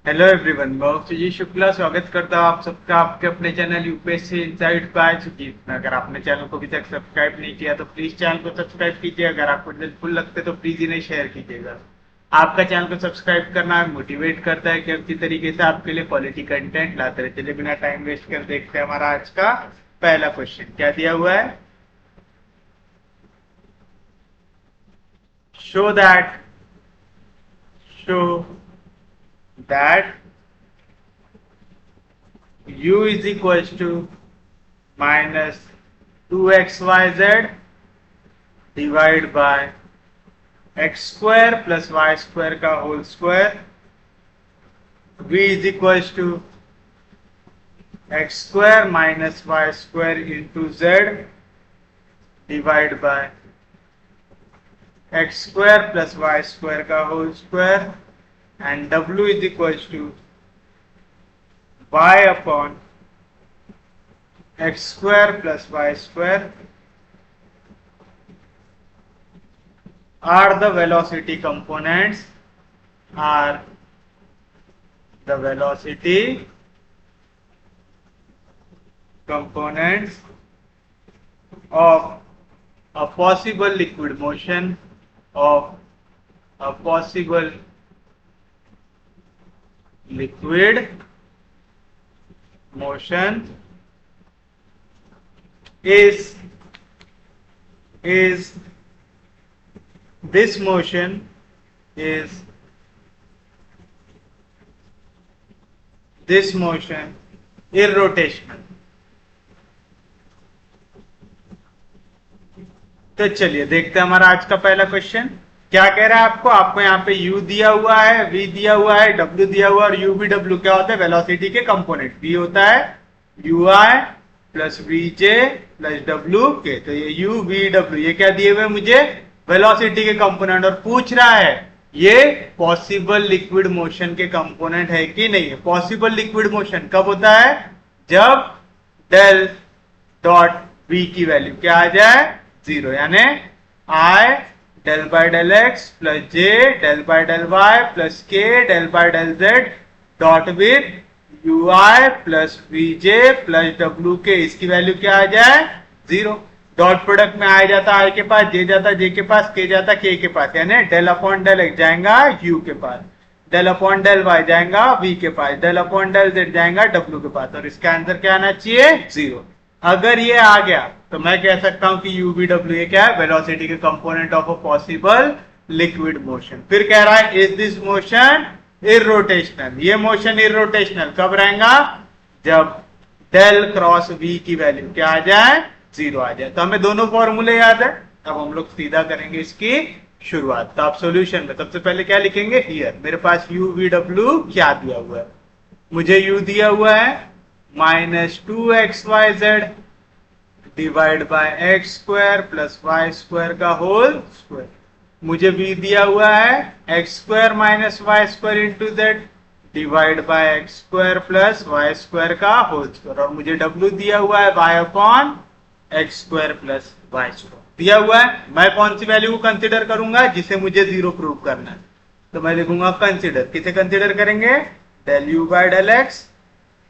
Hello everyone, मैं सुजीत शुक्ला स्वागत करता हूँ आप सबका आपके अपने channel UPSC insight by Sujit में। अगर आपने चैनल को अभी तक सब्सक्राइब नहीं किया तो प्लीज चैनल को सब्सक्राइब कीजिए। अगर आपको हेल्पफुल लगते तो प्लीज इन्हें शेयर कीजिएगा। आपका चैनल को सब्सक्राइब करना मोटिवेट करता है कि अच्छी तरीके से आपके लिए क्वालिटी कंटेंट लाते रहे। चलिए बिना टाइम वेस्ट कर देखते हैं हमारा आज का पहला क्वेश्चन क्या दिया हुआ है। Show that show that u is equals to minus 2xyz divided by x square plus y square का whole square. v is equals to x square minus y square into z divided by x square plus y square का whole square and w is equals to y upon x square plus y square are the velocity components of a possible liquid motion of a possible liquid motion is this motion is irrotational। तो चलिए देखते हैं हमारा आज का पहला question क्या कह रहा है। आपको यहाँ पे u दिया हुआ है, v दिया हुआ है, w दिया हुआ है और u v w क्या होता है वेलोसिटी के कंपोनेंट। v होता है ui प्लस vj प्लस w के। तो ये u v w ये क्या दिए हुए मुझे वेलोसिटी के कंपोनेंट और पूछ रहा है ये पॉसिबल लिक्विड मोशन के कंपोनेंट है कि नहीं है। पॉसिबल लिक्विड मोशन कब होता है जब डेल डॉट v की वैल्यू क्या आ जाए 0, यानी i del by del x plus j del by del y plus k del by del z dot with u i plus v j plus डब्ल्यू के। इसकी वैल्यू क्या आ जाए 0। डॉट प्रोडक्ट में आ जाता आई के पास, जे जाता जे के पास, के जाता के के पास, यानी डेल अपॉन डेल एक्स जाएगा यू के पास, डेल अपॉन डेल वाई जाएगा वी के पास, डेल अपॉन डेल जेड जाएगा डब्ल्यू के पास और इसका आंसर क्या आना चाहिए 0। अगर ये आ गया तो मैं कह सकता हूं कि UVW ये क्या है वेलोसिटी के component of a possible liquid motion. फिर कह रहा है इज दिस मोशन इरोटेशनल। ये मोशन इरोटेशनल कब रहेगा जब डेल क्रॉस V की वैल्यू क्या आ जाए 0 आ जाए। तो हमें दोनों फॉर्मूले याद है। अब हम लोग सीधा करेंगे इसकी शुरुआत। तो आप सॉल्यूशन में सबसे पहले क्या लिखेंगे हियर मेरे पास UVW क्या दिया हुआ है। मुझे U दिया हुआ है minus 2xyz divide by x square plus y square का होल स्क्वायर। मुझे v दिया हुआ है x square minus y square into z divide by x square plus y square का होल स्क्वायर और मुझे w दिया हुआ है y upon x square plus y square दिया हुआ है। मैं कौन सी वैल्यू को कंसिडर करूंगा जिसे मुझे 0 प्रूव करना है। तो मैं लिखूंगा कंसिडर। किसे कंसिडर करेंगे del u by del x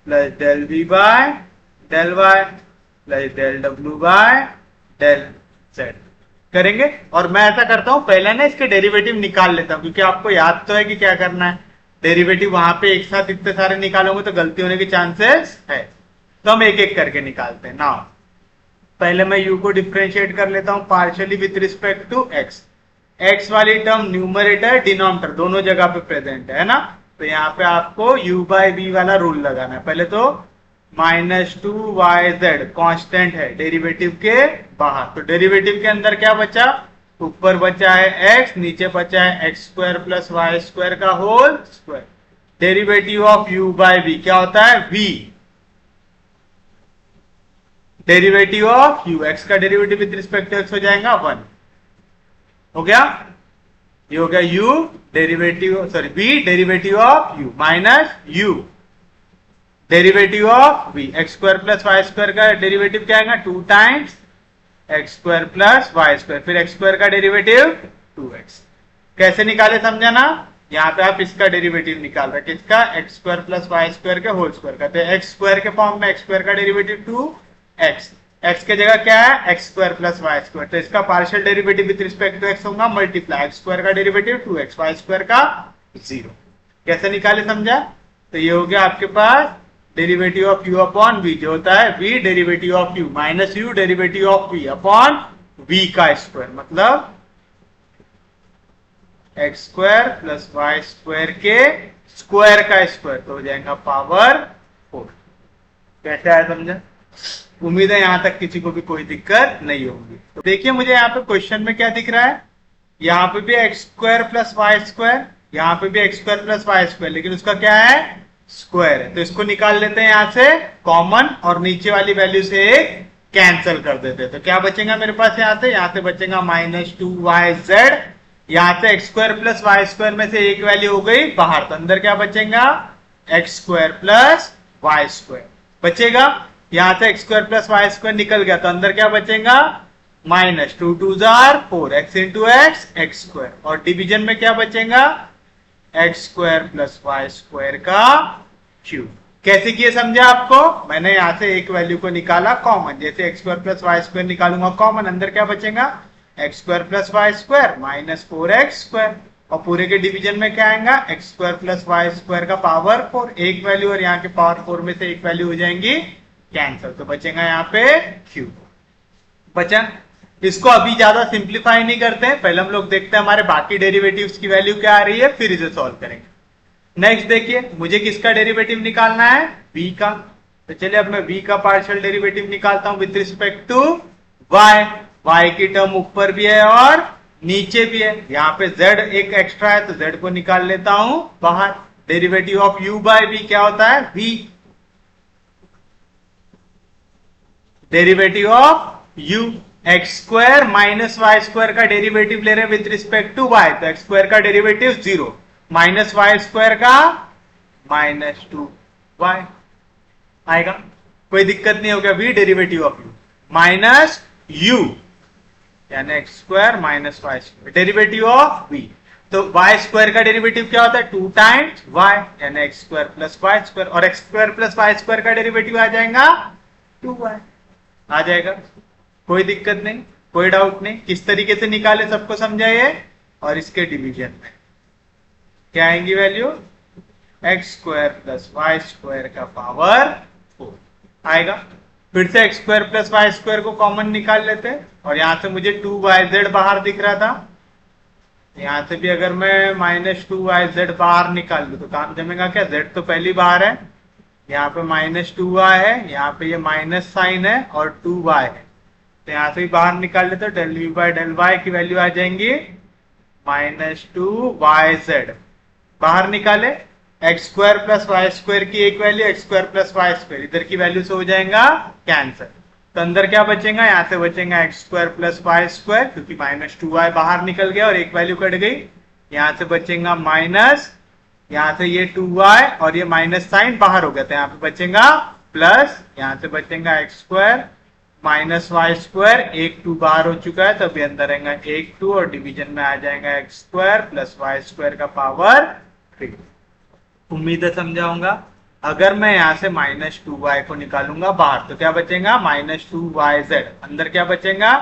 plus del v by del y plus del डब्ल्यू बाय डेल जेड करेंगे। और मैं ऐसा करता हूं पहले ना इसके डेरिवेटिव निकाल लेता हूं क्योंकि आपको याद तो है कि क्या करना है। डेरिवेटिव वहां पे एक साथ इतने सारे निकालोगे तो गलती होने के चांसेस है। तो हम एक एक करके निकालते हैं ना। पहले मैं u को डिफ्रेंशिएट कर लेता हूं partially with respect to x। x वाली टर्म न्यूमरेटर डिनोमिनेटर दोनों जगह पे प्रेजेंट है ना। तो यहाँ पे आपको u बाय v वाला रूल लगाना है। पहले तो माइनस 2yz कांस्टेंट है डेरिवेटिव के बाहर। तो डेरिवेटिव के अंदर क्या बचा ऊपर बचा है x, नीचे बचा है x square plus y square का whole square. Derivative of u by v क्या होता है v। Derivative of u x का derivative with respect to x हो जाएगा 1। हो गया ये हो गया u derivative sorry v derivative of u minus u derivative of v x square plus y square का डेरिवेटिव क्या आएगा 2 times x square plus y square फिर एक्स स्क्वायर का डेरिवेटिव 2x। कैसे निकाले समझा ना। यहाँ पे आप इसका डेरिवेटिव निकाल रहे हैं, किसका, x square plus y square के होल स्क्वायर का। तो एक्स स्क्वायर के फॉर्म में एक्स स्क्वायर का डेरिवेटिव 2x, एक्स के जगह क्या है, x square plus y square. तो इसका partial derivative with respect to x होगा मल्टीप्लाई एक्स स्क्वायर का डेरिवेटिव 2x, वाई स्क्वायर का 0। कैसे निकाले समझा। तो ये हो गया आपके पास derivative of u upon v, जो होता है v derivative of u minus u derivative of v upon v का स्क्वायर, मतलब x square plus y square के स्क्वायर का स्क्वायर, तो हो जाएगा पावर 4। कैसे आया समझा। उम्मीद है यहां तक किसी को भी कोई दिक्कत नहीं होगी। तो देखिए मुझे यहाँ पे क्वेश्चन में क्या दिख रहा है, यहाँ पे भी x square plus y square, यहाँ पे भी x square plus y square, लेकिन उसका क्या है, स्क्वायर है। तो इसको निकाल लेते हैं यहाँ से कॉमन, और नीचे वाली वैल्यू से एक कैंसिल कर देते हैं। तो क्या बचेगा मेरे पास, यहाँ से बचेगा -2yz। यहाँ से x square plus y square में से एक वैल्यू हो गई बाहर, तो अंदर क्या बचेगा, x square plus y square बचेगा। यहाँ से x square plus y square निकल गया, तो अंदर क्या बचेगा, -2 2 4 x इंटू एक्स स्क्वायर, और डिवीजन में क्या बचेगा, x square plus y square का क्यूब। कैसे किए समझा आपको, मैंने यहाँ से एक वैल्यू को निकाला कॉमन, जैसे x square plus y square निकालूंगा कॉमन, अंदर क्या बचेगा, x square plus y square minus 4x square, और पूरे के डिवीजन में क्या आएगा, x square plus y square का पावर 4, एक वैल्यू और यहाँ के पावर 4 में से एक वैल्यू हो जाएंगी कैंसिल, तो बचेगा यहाँ पे क्यूब बचा। इसको अभी ज्यादा सिंप्लीफाई नहीं करते हैं, पहले हम लोग देखते हैं हमारे बाकी डेरिवेटिव्स की वैल्यू क्या आ रही है, फिर इसे सॉल्व करेंगे। नेक्स्ट देखिए, मुझे किसका डेरिवेटिव निकालना है, v का। तो चलिए अब मैं v का पार्शियल डेरिवेटिव निकालता हूं with respect to y। y की टर्म ऊपर भी है और नीचे भी है, यहाँ पे z एक एक्स्ट्रा है, तो z को निकाल लेता हूं बाहर। Derivative of u by v क्या होता है, v। Derivative of u, x square minus y square का डेरिवेटिव ले रहे हैं विद रिस्पेक्ट टू y, तो एक्स स्क्वायर का डेरिवेटिव 0, माइनस वाई स्क्वायर का -2y आएगा, कोई दिक्कत नहीं होगा। v derivative of u minus u यानी x square minus y square, derivative of v। तो y स्क्वायर का डेरिवेटिव क्या होता है, 2 टाइम्स y यानी x square plus y square, और x square plus y square का डेरिवेटिव आ जाएगा 2y आ जाएगा, कोई दिक्कत नहीं, कोई डाउट नहीं। किस तरीके से निकाले सबको समझाइए, और इसके डिवीजन में क्या आएंगी value, x square plus y square का पावर 4 आएगा। फिर से x square plus y square को कॉमन निकाल लेते हैं, और यहां से मुझे 2yz बाहर दिख रहा था, यहां से भी अगर मैं -2yz बाहर निकाल लूं तो काम जमेगा क्या, z तो पहली बाहर है, यहाँ पे -2y है, यहाँ पे ये माइनस साइन है और 2y है, तो यहां से भी बाहर निकाल लेते हैं, del u by del y की वैल्यू आ जाएंगी -2yz। बाहर निकाले, x square plus y square की एक value, x square plus y square, इधर की वैल्यू से हो जाएगा कैंसिल, तो अंदर क्या बचेगा, यहाँ से बचेगा x square plus y square, क्योंकि -2y बाहर निकल गया और एक वैल्यू कट गई, यहाँ से बचेगा माइनस, यहाँ से ये 2y और ये माइनस साइन बाहर हो गया, तो यहाँ पे बचेगा प्लस, यहाँ से बचेगा x square minus y square, एक 2 बाहर हो चुका है, तो अभी अंदर रहेगा एक 2, और डिवीजन में आ जाएगा x square plus y square का पावर 3। उम्मीद है समझाऊंगा। अगर मैं यहाँ से -2y को निकालूंगा बाहर, तो क्या बचेगा, -2yz, अंदर क्या बचेगा,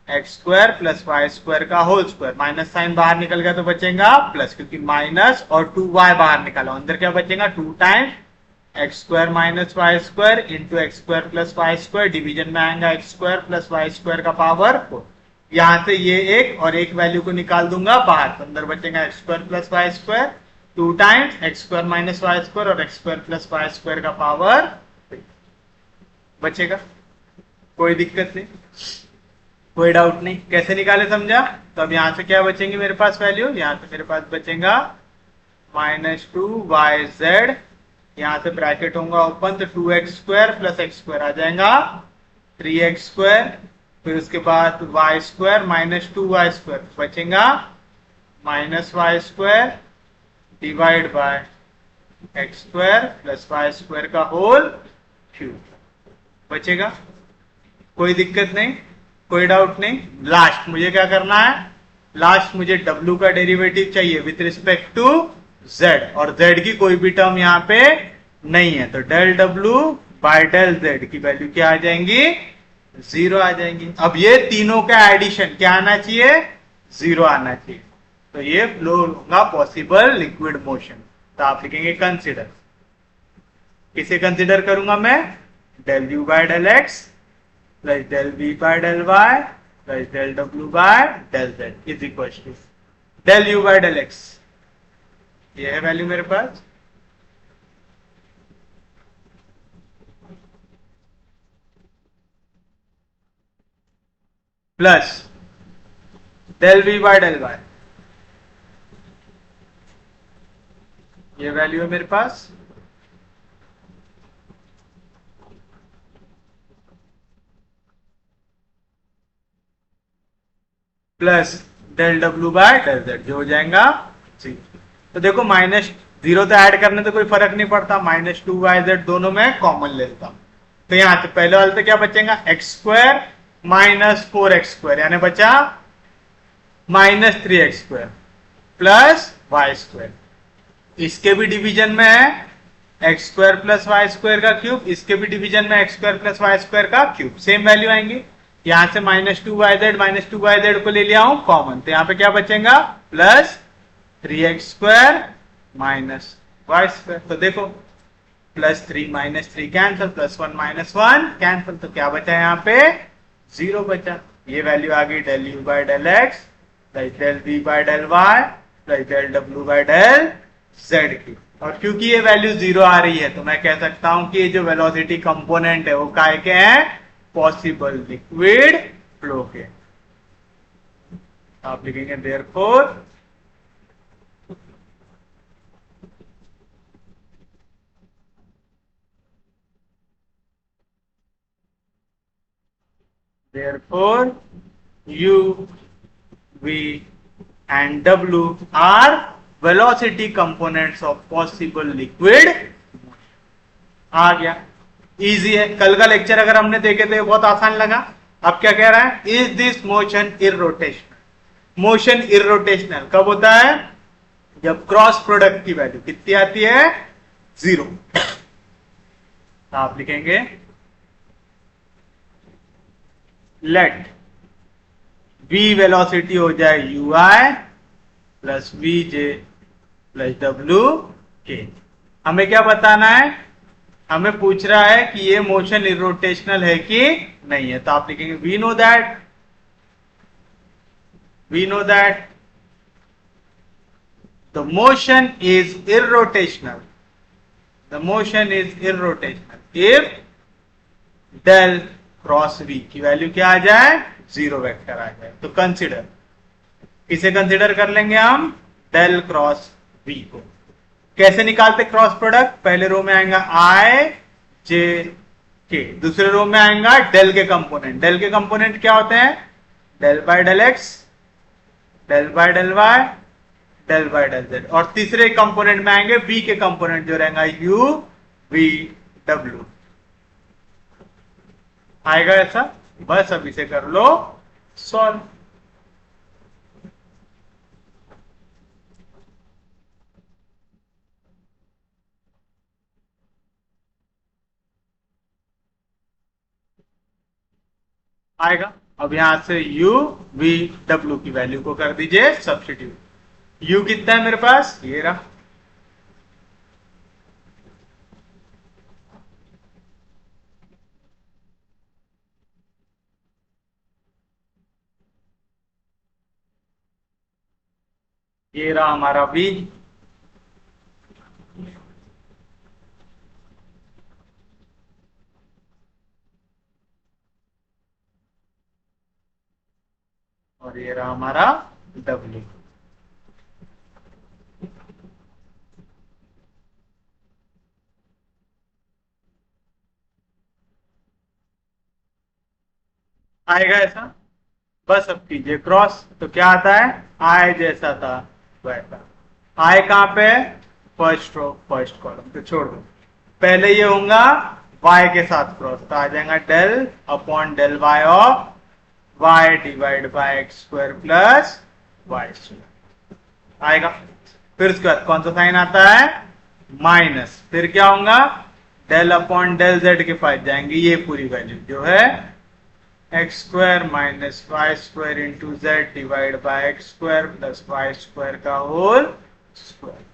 x square plus y square का होल स्क्वायर, माइनस साइन बाहर निकल गया तो बचेगा प्लस, क्योंकि माइनस और 2y बाहर निकाला, अंदर क्या बचेगा, 2 times x square minus y square into x square plus y square, division में आएगा x square plus y square का पावर 4। यहाँ से ये एक और एक वैल्यू को निकाल दूंगा बाहर, तो अंदर बचेगा x square plus y square 2 times x square minus y square और x square plus y square का पावर बचेगा, कोई दिक्कत नहीं, कोई डाउट नहीं। कैसे निकाले समझा। तो अब यहाँ से क्या बचेंगे मेरे पास वैल्यू, यहाँ से मेरे पास बचेगा -2yz, यहाँ से ब्रैकेट होगा ओपन, तो 2x square plus x square आ जाएगा 3x स्क्वायर, फिर उसके बाद y स्क्वायर -2y स्क्वायर बचेगा -y square divide by x square plus y square का होल क्यूब बचेगा, कोई दिक्कत नहीं, कोई डाउट नहीं। लास्ट मुझे क्या करना है, लास्ट मुझे W का डेरिवेटिव चाहिए विथ रिस्पेक्ट टू Z, और Z की कोई भी टर्म यहाँ पे नहीं है, तो del W by del Z की वैल्यू क्या आ जाएंगी, 0 आ जाएंगी। अब ये तीनों का एडिशन क्या आना चाहिए, 0 आना चाहिए, तो ये फ्लो होगा पॉसिबल लिक्विड मोशन। तो आप लिखेंगे कंसिडर, किसे कंसिडर करूंगा मैं, del U by del X plus del V by del Y plus del W by del Z is equal to del U by del X। ये है value मेरे पास, plus del V by del Y, ये value है मेरे पास, plus del W by del Z जो हो जाएगा 0। तो देखो -0 तो ऐड करने से कोई फर्क नहीं पड़ता, -2yz दोनों में कॉमन ले लेता हूं, तो यहां से पहले वाले से क्या बचेगा, x² माइनस 4x² यानी बचा -3x² प्लस y²। इसके भी डिवीजन में है x² प्लस y² का क्यूब, इसके भी डिवीजन में x² प्लस y² का क्यूब, सेम वैल्यू आएंगी। यहां से -2yz को ले लिया हूं कॉमन, तो यहां पे क्या बचेगा, प्लस 3x² माइनस y²। तो देखो +3 - 3 कैंसिल, +1 - 1 कैंसिल, तो क्या बचा यहाँ पे, 0 बचा। ये वैल्यू आ गई del U by del X plus del V by del Y plus del W by del Z की। और क्योंकि ये वैल्यू 0 आ रही है तो मैं कह सकता हूं कि ये जो वेलोसिटी कंपोनेंट है वो काय के हैं, पॉसिबल लिक्विड फ्लो के। आप लिखेंगे therefore therefore U, V and W are velocity components of possible liquid। आ गया, इजी है। कल का लेक्चर अगर हमने देखे तो बहुत आसान लगा। अब क्या कह रहा है, इज दिस मोशन इररोटेशनल। मोशन इररोटेशनल कब होता है, जब क्रॉस प्रोडक्ट की वैल्यू कितनी आती है, 0। तो आप लिखेंगे लेट v वेलोसिटी हो जाए ui प्लस vj प्लस wk। हमें क्या बताना है, हमें पूछ रहा है कि ये मोशन इररोटेशनल है कि नहीं है। तो आप लिखेंगे we know that the motion is irrotational, the motion is irrotational if del cross v की वैल्यू क्या आ जाए, 0 वेक्टर आ जाए। तो कंसिडर, किसे कंसिडर कर लेंगे हम, डेल क्रॉस v को। कैसे निकालते क्रॉस प्रोडक्ट, पहले रो में आएगा i j k, दूसरे रो में आएगा डेल के कंपोनेंट। डेल के कंपोनेंट क्या होते हैं, del by del x, del by del y, del by del z, और तीसरे कंपोनेंट में आएंगे v के कंपोनेंट जो रहेगा u v w। आएगा ऐसा, बस अब इसे कर लो सॉल्व। आएगा। अब यहां से u v w की वैल्यू को कर दीजिए सब्स्टिट्यूट। u कितना है मेरे पास, ये रहा, ये रहा हमारा v, और ये रहा हमारा w। आएगा ऐसा, बस अब कीजिए क्रॉस, तो क्या आता है, आई जैसा था वैसा। आई कहां पे, फर्स्ट रो फर्स्ट कॉलम, तो छोड़ दो। पहले ये होगा y के साथ क्रॉस, तो आ जाएगा del upon del y of y divide by x² plus y square आएगा। फिर उसके बाद कौन सा साइन आता है, माइनस, फिर क्या होगा, डेल अपॉन डेल जेड के पास जाएंगे, ये पूरी वैल्यू जो है x square minus y square into z divide by x square plus y square का होल स्क्वायर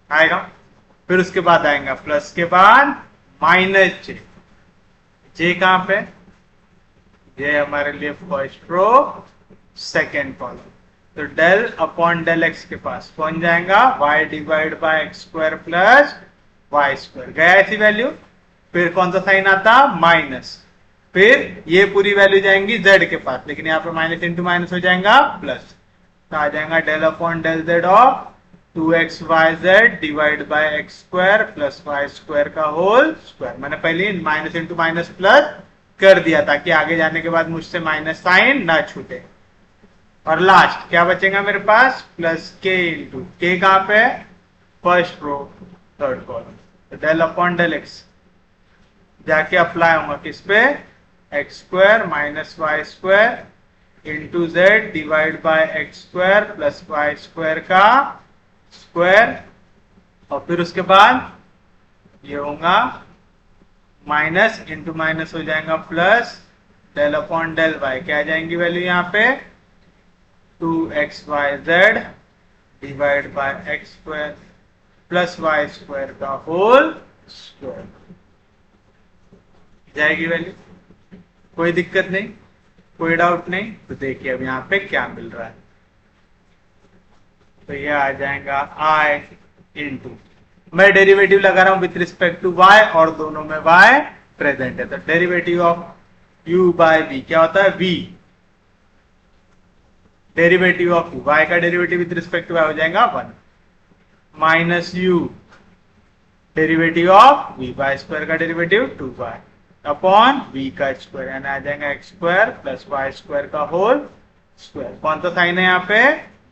आएगा। फिर उसके बाद आएगा प्लस के बाद माइनस जे, जे कहां पे, ये हमारे लिए फर्स्ट रो सेकेंड कॉलम, तो डेल अपॉन डेल एक्स के पास कौन जाएगा, y divide by x square plus y square, गया ऐसी वैल्यू। फिर कौन सा साइन आता, माइनस, फिर ये पूरी वैल्यू जाएंगी z के पास, लेकिन यहाँ पे माइनस इंटू माइनस हो जाएगा प्लस, तो आ जाएगा del upon del z of 2xyz divide by x square plus y square का होल स्क्वायर। मैंने पहले माइनस इंटू माइनस प्लस कर दिया ताकि आगे जाने के बाद मुझसे माइनस साइन ना छूटे। और लास्ट क्या बचेगा मेरे पास, प्लस के इंटू के, कहां पे, फर्स्ट रो थर्ड कॉलम, तो डेल अपॉन डेल एक्स जाके अप्लाई होगा किस पे, x square minus y square into z divide by x square plus y square का स्क्वायर, और फिर उसके बाद ये होगा माइनस इंटू माइनस हो जाएगा plus, del upon del y, क्या आ जाएंगी वैल्यू यहाँ पे 2xyz divide by x square plus y square का होल स्क्वायर जाएगी वैल्यू। कोई दिक्कत नहीं, कोई डाउट नहीं। तो देखिए अब यहाँ पे क्या मिल रहा है, तो ये आ जाएगा i इंटू, मैं डेरिवेटिव लगा रहा हूं विथ रिस्पेक्ट टू y और दोनों में y प्रेजेंट है, तो derivative of u by v क्या होता है, v, डेरिवेटिव ऑफ y का derivative with respect to y हो जाएगा 1 minus u derivative of v, y square का डेरिवेटिव 2y अपॉन v का स्क्वायर, यानी आ जाएगा x square plus y square का होल स्क्वायर। कौन सा साइन है यहाँ पे,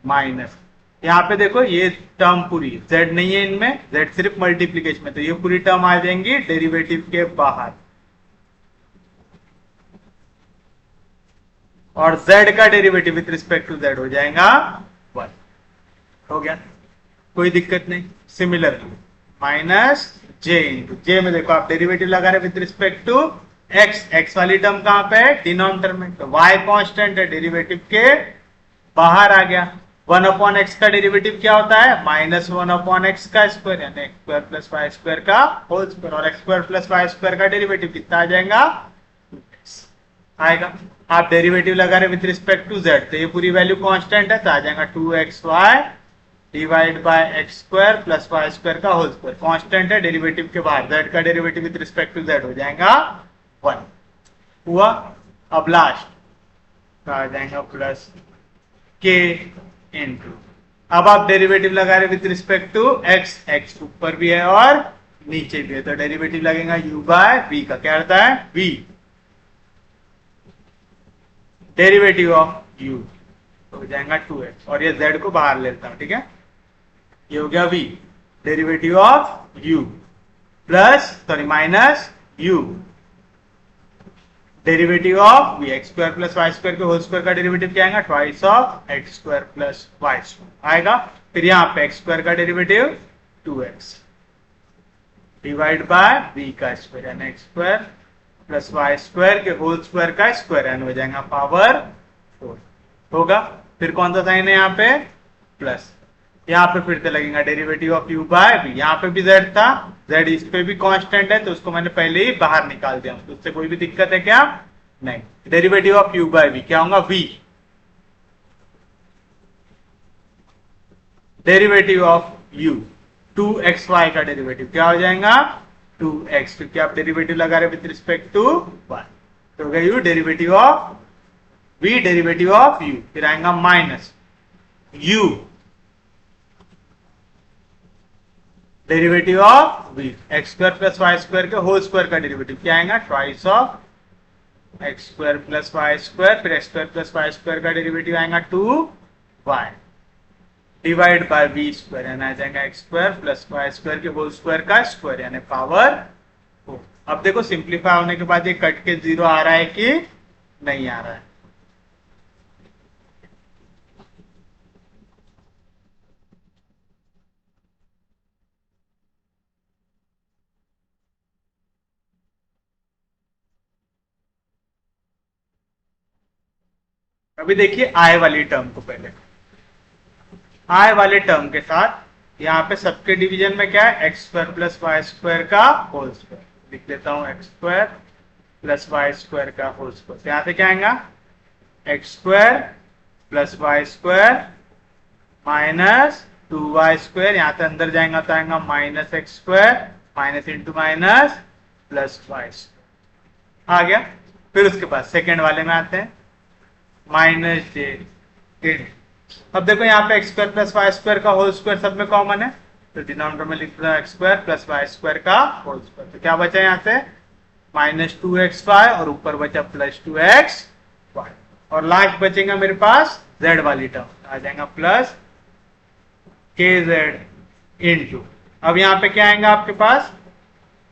माइनस। यहाँ पे देखो ये टर्म पूरी, z नहीं है इनमें, z सिर्फ मल्टीप्लीकेशन में, तो ये पूरी टर्म आ जाएंगी डेरिवेटिव के बाहर, और z का derivative with respect to z हो जाएगा 1, हो गया, कोई दिक्कत नहीं। Similarly minus j into j में देखो आप डेरिवेटिव लगा रहे with respect to x, x वाली टर्म कहां पे है, डिनोमिनेटर में, तो y कांस्टेंट है, डेरिवेटिव के बाहर आ गया। 1 अपॉन एक्स का डेरिवेटिव क्या होता है, माइनस 1 अपॉन एक्स का स्क्वायर, यानी x square plus y square का होल स्क्वायर, और x square plus y square का डेरिवेटिव कितना आ जाएगा, आएगा। आप डेरिवेटिव लगा रहे विथ रिस्पेक्ट टू z, तो ये पूरी वैल्यू कांस्टेंट है, तो आ जाएगा 2xy divide by x square plus y square का होल स्क्वायर, कांस्टेंट है डेरिवेटिव के बाहर, z का derivative with respect to z हो जाएगा 1 हुआ। अब लास्ट आ जाएगा प्लस के इंटू, अब आप डेरिवेटिव लगा रहे with respect to x, x ऊपर भी है और नीचे भी है, तो डेरिवेटिव लगेगा u बाय v का, क्या रहता है v, डेरिवेटिव ऑफ u हो जाएगा 2x, और ये z को बाहर लेता हूं, ठीक है, ये हो गया v, derivative of u plus sorry minus u derivative of v, x square plus y square के होल स्क्वायर का डेरिवेटिव क्या आएगा, twice of x square plus y square आएगा। फिर यहाँ पे एक्स स्क्वायर का derivative 2x divide by v का स्क्वायर, यानी x square plus y square के होल स्क्वायर का स्क्वायर, यानी हो जाएगा पावर 4 होगा। फिर कौन सा साइन है यहाँ पे, प्लस, यहाँ पे फिर से लगेगा derivative of u by v, यहाँ पे भी z था, z इस पे भी कांस्टेंट है, तो उसको मैंने पहले ही बाहर निकाल दिया, तो उससे कोई भी दिक्कत है क्या, नहीं। Derivative of u by v क्या होगा, v, derivative of u 2xy का डेरिवेटिव क्या हो जाएगा 2x, क्योंकि आप डेरिवेटिव लगा रहे विथ रिस्पेक्ट टू y, तो हो गया u derivative of v derivative of u, फिर आएगा minus u derivative of v, x square plus y square के होल स्क्वायर का डेरिवेटिव क्या आएगा, twice of x square plus y square, फिर x square plus y square का derivative आएगा 2y divide by v square, यानी आ जाएगा x square plus y square के होल स्क्वायर का स्क्वायर, यानी पावर 4। अब देखो सिंप्लीफाई होने के बाद ये कट के 0 आ रहा है कि नहीं आ रहा है, अभी देखिए आई वाली टर्म को पहले, आई वाले टर्म के साथ यहाँ पे सबके डिवीजन में क्या है, x square plus y square का होल स्क्वायर, लिख देता हूँ x square plus y square का होल स्क्वायर। यहाँ पे क्या आएगा, x square plus y square minus 2y square, यहाँ से अंदर जाएगा तो आएगा minus x square minus into minus plus y square आ गया। फिर उसके बाद सेकेंड वाले में आते हैं, माइनस जे। अब देखो यहाँ पे x square plus y square का होल स्क्वायर सब में कॉमन है, तो डिनोमिनेटर में लिख दो x square plus y square का होल स्क्वायर। तो क्या बचा यहाँ से, माइनस 2xy और ऊपर बचा प्लस 2xy, और लास्ट बचेगा मेरे पास z वाली टर्म, आ जाएगा प्लस kz इंटू। अब यहाँ पे क्या आएगा आपके पास,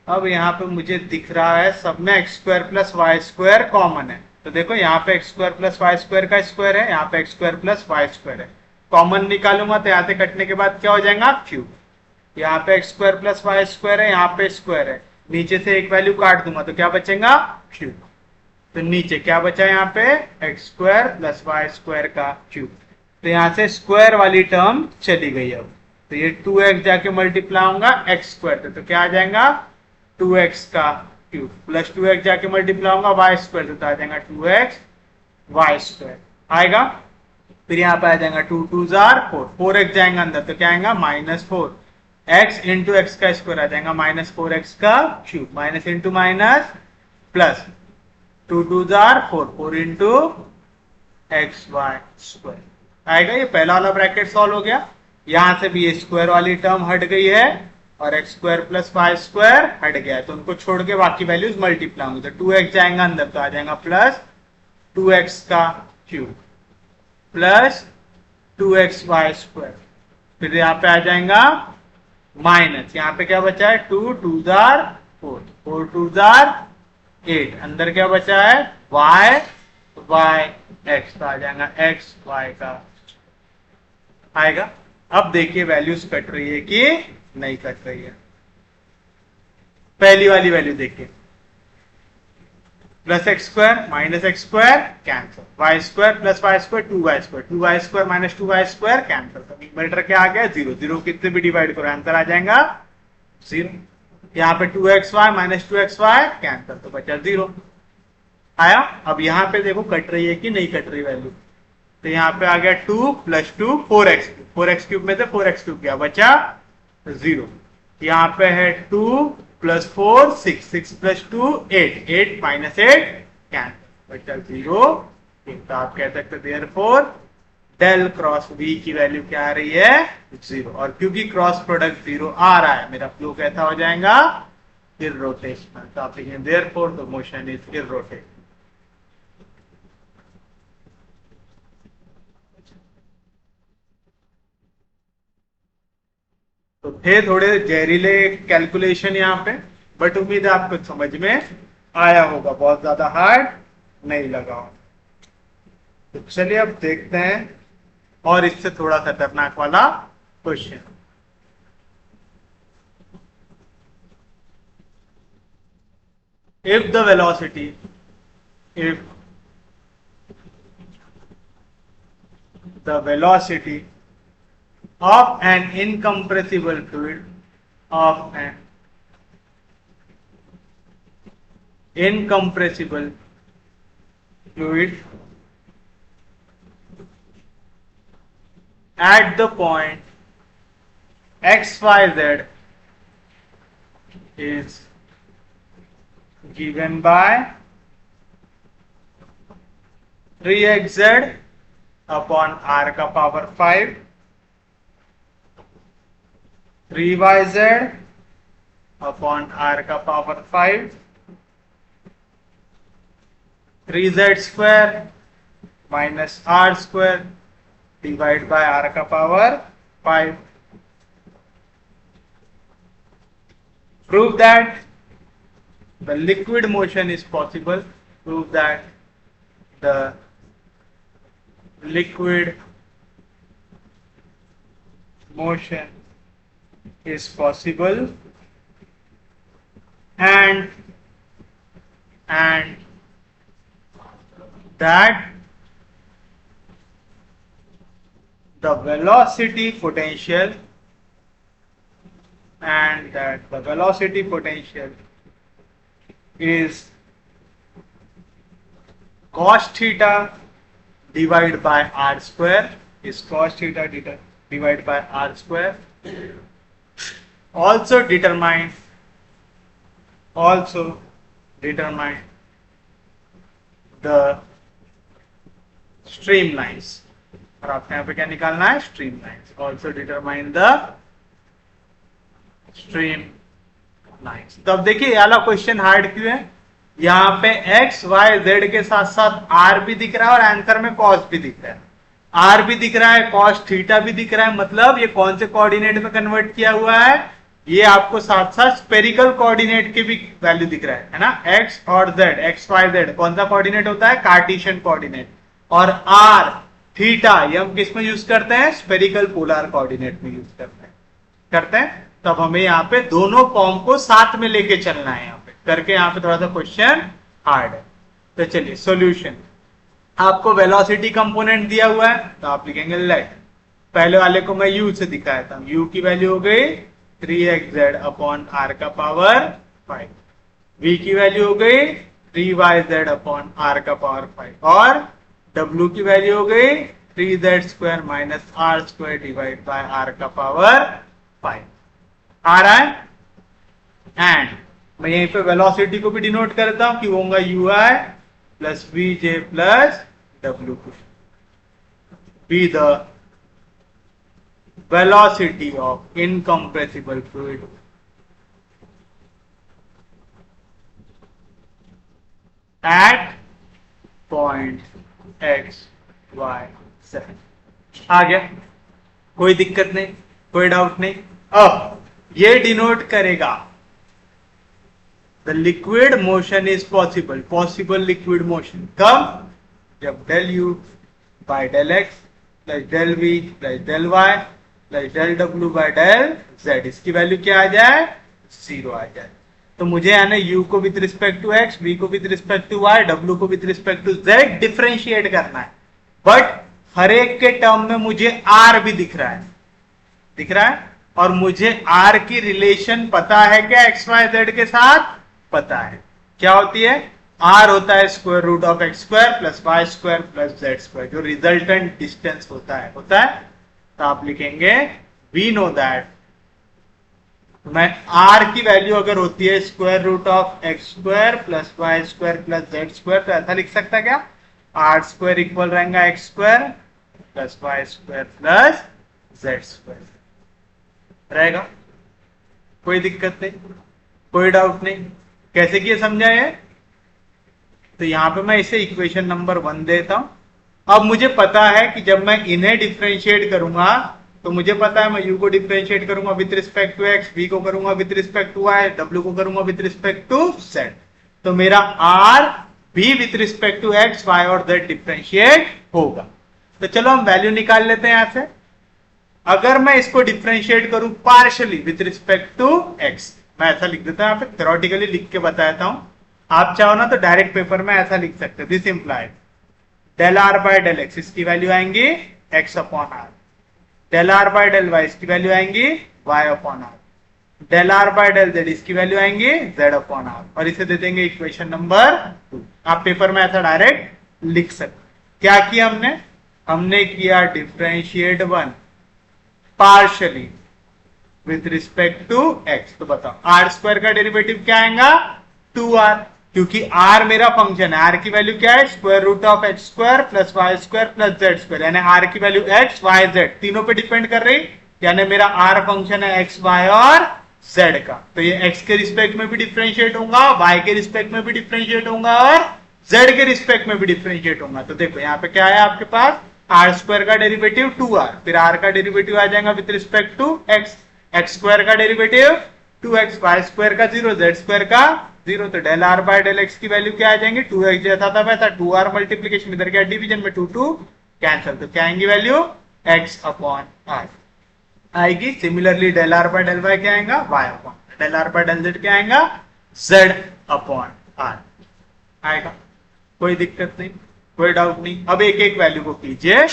अब यहाँ पे मुझे दिख रहा है सब में x square plus y square common है, तो देखो यहाँ पे x square plus y square का स्क्वायर है, यहाँ पे x square plus y square है, कॉमन निकालूंगा तो यहाँ से कटने के बाद क्या हो जाएगा, क्यूब। यहाँ पे x square plus y square है, यहाँ पे स्क्वायर है, नीचे से एक वैल्यू काट दूंगा तो क्या बचेगा, क्यूब। तो नीचे क्या बचा यहाँ पे, x square plus y square का क्यूब। तो यहाँ से स्क्वायर वाली टर्म चली गई। अब तो ये 2x जाके मल्टीप्लाई होगा एक्स स्क्वायर, तो क्या आ जाएगा 2x का क्यूब, प्लस 2x जाके मल्टीप्लाई होगा वाई स्क्वायर, तो आ जाएगा 2x वाई स्क्वायर आएगा। फिर यहाँ पे आ जाएगा 2 2 जार 4, 4x जाएगा अंदर तो क्या आएगा -4, x इंटू एक्स का स्क्वायर आ जाएगा -4x का cube, minus into minus plus 2 2 जार 4, 4 इंटू एक्स वाई स्क्वायर आएगा। ये पहला वाला ब्रैकेट सॉल्व हो गया। यहां से भी ये स्क्वायर वाली टर्म हट गई है और x square plus y square हट गया है, तो उनको छोड़ के बाकी वैल्यूज मल्टीप्लाई होंगे, तो 2x जाएगा अंदर तो आ जाएगा प्लस 2x का cube plus 2x y square. फिर यहाँ पे आ जाएगा माइनस, यहाँ पे क्या बचा है 2 2 जार 4, 4 2 जार 8, अंदर क्या बचा है y y x, तो आ जाएगा x y का आएगा। अब देखिए वैल्यूज कट रही है कि नहीं कट रही है। पहली वाली वैल्यू देखिए, plus x square minus x square cancel, y square plus y square 2y square, 2y square minus 2y square cancel, तो न्यूमरेटर क्या आ गया 0, 0 कितने भी डिवाइड करो आंसर आ जाएगा 0। यहाँ पे 2xy माइनस 2xy कैंसिल, तो बचा 0 आया। अब यहाँ पे देखो कट रही है कि नहीं कट रही वैल्यू, तो यहाँ पे आ गया 2 plus 2 4x cube, 4x cube में से 4x क्यूब गया बचा 0। यहाँ पे है 2 प्लस 4 6, 6 प्लस 2 8, 8 माइनस 8 कैंसिल बचा 0। तो आप कह सकते देयरफॉर डेल क्रॉस v की वैल्यू क्या आ रही है 0, और क्योंकि क्रॉस प्रोडक्ट 0 आ रहा है मेरा फ्लो कैसा हो जाएगा इररोटेशनल, तो आप लिखेंगे देयरफॉर द मोशन इज इररोटेशनल। तो थे थोड़े जहरीले कैलकुलेशन यहाँ पे, बट उम्मीद है आपको समझ में आया होगा, बहुत ज्यादा हार्ड नहीं लगा हो। तो चलिए अब देखते हैं और इससे थोड़ा खतरनाक वाला question. If the velocity of an incompressible fluid at the point xyz is given by 3xz upon r का पावर 5, 3yz अपॉन r का power 5, 3z square minus r square divide by r का power 5। Prove that the liquid motion is possible. Prove that the liquid motion is possible and that the velocity potential and that the velocity potential is cos theta divided by r square, is cos theta divided by r square. Also determine the streamlines. और आपको यहाँ पे क्या निकालना है? streamlines. Also determine the streamlines. तो अब देखिए ये वाला क्वेश्चन हार्ड क्यों है? यहाँ पे x, y, z के साथ साथ r भी दिख रहा है और आंसर में cos भी दिख रहा है. r भी दिख रहा है, cos थीटा भी दिख रहा है, मतलब ये कौन से कोऑर्डिनेट में कन्वर्ट किया हुआ है? ये आपको साथ साथ स्पेरिकल कोऑर्डिनेट के भी वैल्यू दिख रहा है ना? x और z, x, y, z कौन सा कोऑर्डिनेट होता है? Cartesian coordinate. और r, थीटा ये हम किस में यूज करते हैं? स्पेरिकल पोलर कोऑर्डिनेट में यूज करते हैं. तब हमें यहाँ पे दोनों फॉर्म को साथ में लेके चलना है. यहाँ पे करके यहाँ पे थोड़ा सा क्वेश्चन हार्ड है. तो चलिए सॉल्यूशन. आपको वेलोसिटी कंपोनेंट दिया हुआ है तो आप लिखेंगे लेट. पहले वाले को मैं u से दिखाया था. u की वैल्यू हो गई 3xz अपॉन r का पावर 5. v की वैल्यू हो गई 3yz अपॉन r का पावर 5 और w की वैल्यू हो गई 3z square minus r square divide by r का पावर 5. आ रहा है? एंड मैं यहीं पे वेलोसिटी को भी डिनोट करता हूं कि वो होगा ui प्लस vj प्लस w. Be the velocity of incompressible fluid at point x, y, z. आ गया? कोई दिक्कत नहीं, कोई डाउट नहीं. अब ये डिनोट करेगा the liquid motion is possible. Possible liquid motion कब? जब del u by del x plus del v plus del y plus del डब्ल्यू बाय डेल जेड, इसकी वैल्यू क्या आ जाए? 0 आ जाए. तो मुझे यानी u को with respect to x, v को with respect to y, w को with respect to z differentiate करना है. बट हर एक के टर्म में मुझे r भी दिख रहा है और मुझे r की रिलेशन पता है क्या? x, y, z के साथ पता है. क्या होती है? r होता है square root of x square plus y square plus z square, जो रिजल्टेंट डिस्टेंस होता है. तो आप लिखेंगे वी नो दैट. मैं r की वैल्यू अगर होती है square root of x square plus y square plus z square, तो ऐसा लिख सकता क्या? r स्क्वायर इक्वल रहेगा x square plus y square plus z square रहेगा. कोई दिक्कत नहीं, कोई डाउट नहीं. कैसे किए समझा है? तो यहां पे मैं इसे इक्वेशन नंबर 1 देता हूं. अब मुझे पता है कि जब मैं इन्हें डिफरेंशिएट करूंगा तो मुझे पता है मैं u को डिफरेंशिएट करूंगा with respect to x, v को करूंगा with respect to y, w को करूंगा विद रिस्पेक्ट टू z. तो मेरा r भी with respect to x, y और z डिफरेंशिएट होगा. तो चलो हम वैल्यू निकाल लेते हैं यहां से. अगर मैं इसको डिफरेंशिएट करूं partially with respect to x, मैं ऐसा लिख देता हूं. यहाँ पे थ्योरेटिकली लिख के बताता हूं. आप चाहो ना तो डायरेक्ट पेपर में ऐसा लिख सकते हैं. This implies del r by del x, इसकी वैल्यू आएंगी x upon r. Del r by del y, इसकी वैल्यू आएंगी y upon r. Del r by del z, इसकी वैल्यू आएंगी z अपॉन आर. और इसे दे देंगे इक्वेशन नंबर 2. आप पेपर में ऐसा डायरेक्ट लिख सकते. क्या किया हमने किया differentiate 1 partially with respect to x. तो बताओ आर स्क्वायर का डेरिवेटिव क्या आएगा? 2r, क्योंकि r मेरा फंक्शन है. r की वैल्यू क्या है? Square root of x square plus y square plus z square, यानी r की वैल्यू x, y, z तीनों पे डिपेंड कर रही, यानी मेरा r फंक्शन है x, y और z का. तो ये x के रिस्पेक्ट में भी डिफरेंशिएट होगा, y के रिस्पेक्ट में भी डिफरेंशिएट होगा और z के रिस्पेक्ट में भी डिफरेंशिएट होगा. तो देखो यहाँ पे क्या है आपके पास? r स्क्वायर का डेरिवेटिव 2r, फिर r का डेरिवेटिव आ जाएगा with respect to x, x square का डेरिवेटिव 2x, y स्क्वायर का 0, z स्क्वायर का 0. तो del r by del x की वैल्यू क्या आ जाएंगी? 2x जैसा था वैसा 2r मल्टीप्लीकेशन, इधर क्या डिवीजन में 2 2 कैंसिल. तो क्या आएंगी वैल्यू? x अपॉन r आएगी. Similarly del r by del y क्या आएगा? y upon. Del r by del z क्या आएगा? z अपॉन r आएगा. कोई दिक्कत नहीं, कोई डाउट नहीं. अब एक एक वैल्यू को कीजिए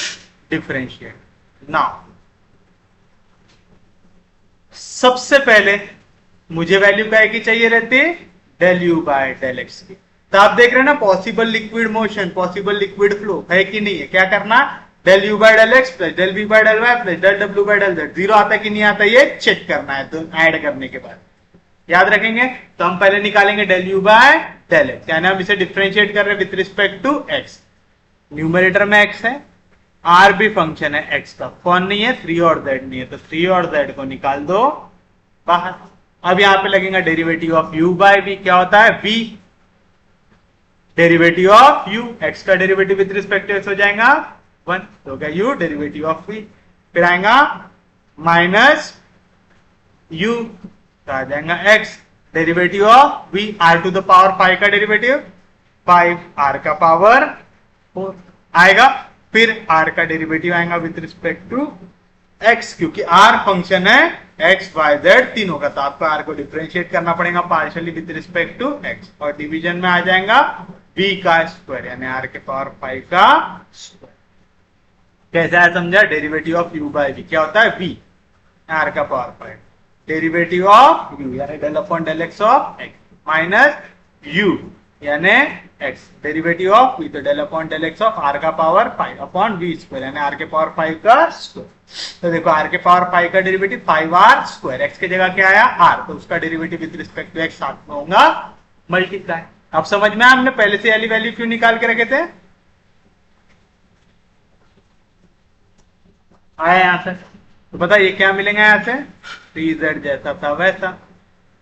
डिफरेंशिएट. नाउ सबसे पहले मुझे वैल्यू काय की चाहिए रहती है, del u by del x की। तो आप देख रहे हैं ना, possible liquid motion, possible liquid flow है कि नहीं है। क्या करना, del u by del x plus del v by del y plus del डब्ल्यू बाय डेल जेड, जीरो आता कि नहीं आता ये चेक करना है। तो ऐड करने के बाद याद रखेंगे, तो हम पहले निकालेंगे del u by del x, यानी हम इसे डिफरेंशिएट कर रहे हैं with respect to x. Numerator में एक्स है, आर भी फंक्शन है एक्स का, कौन नहीं है, 3 और z नहीं है, तो 3 और z को निकाल दो बाहर। अब यहां पे लगेगा derivative of u by v, क्या होता है v, derivative of u, x का derivative with respect to x हो जाएगा 1, तो हो गया u डेरिवेटिव ऑफ v। फिर आएगा माइनस u, तो आ जाएगा x derivative of v, r to the power 5 का डेरिवेटिव 5, r का पावर 4 आएगा। फिर r का डेरिवेटिव आएगा विद रिस्पेक्ट टू x, क्योंकि r फंक्शन है x y z तीनों का, तो आपको r को डिफरेंशिएट करना पड़ेगा partially with respect to x, और डिवीजन में आ जाएगा v का स्क्वायर, यानी r के पावर 5 का स्क्वायर। कैसा है समझा, derivative of u by v क्या होता है v, r का पावर 5, डेरिवेटिव ऑफ u यानी del upon del x of x minus u यानी x, डेरिवेटिव ऑफ v तो del upon del x of r का पावर 5 अपॉन v स्क्वायर, यानी r के पावर 5 का स्क्वायर। तो देखो r के पावर 5 का डेरिवेटिव 5r स्क्वायर, x की जगह क्या आया r, तो उसका derivative with respect to x साथ में होगा मल्टीप्लाई। अब समझ में हमने पहले से वाली वैल्यू क्यों निकाल के रखे थे, आया यहां से, तो पता ये क्या मिलेगा, यहां से 3z जैसा था वैसा,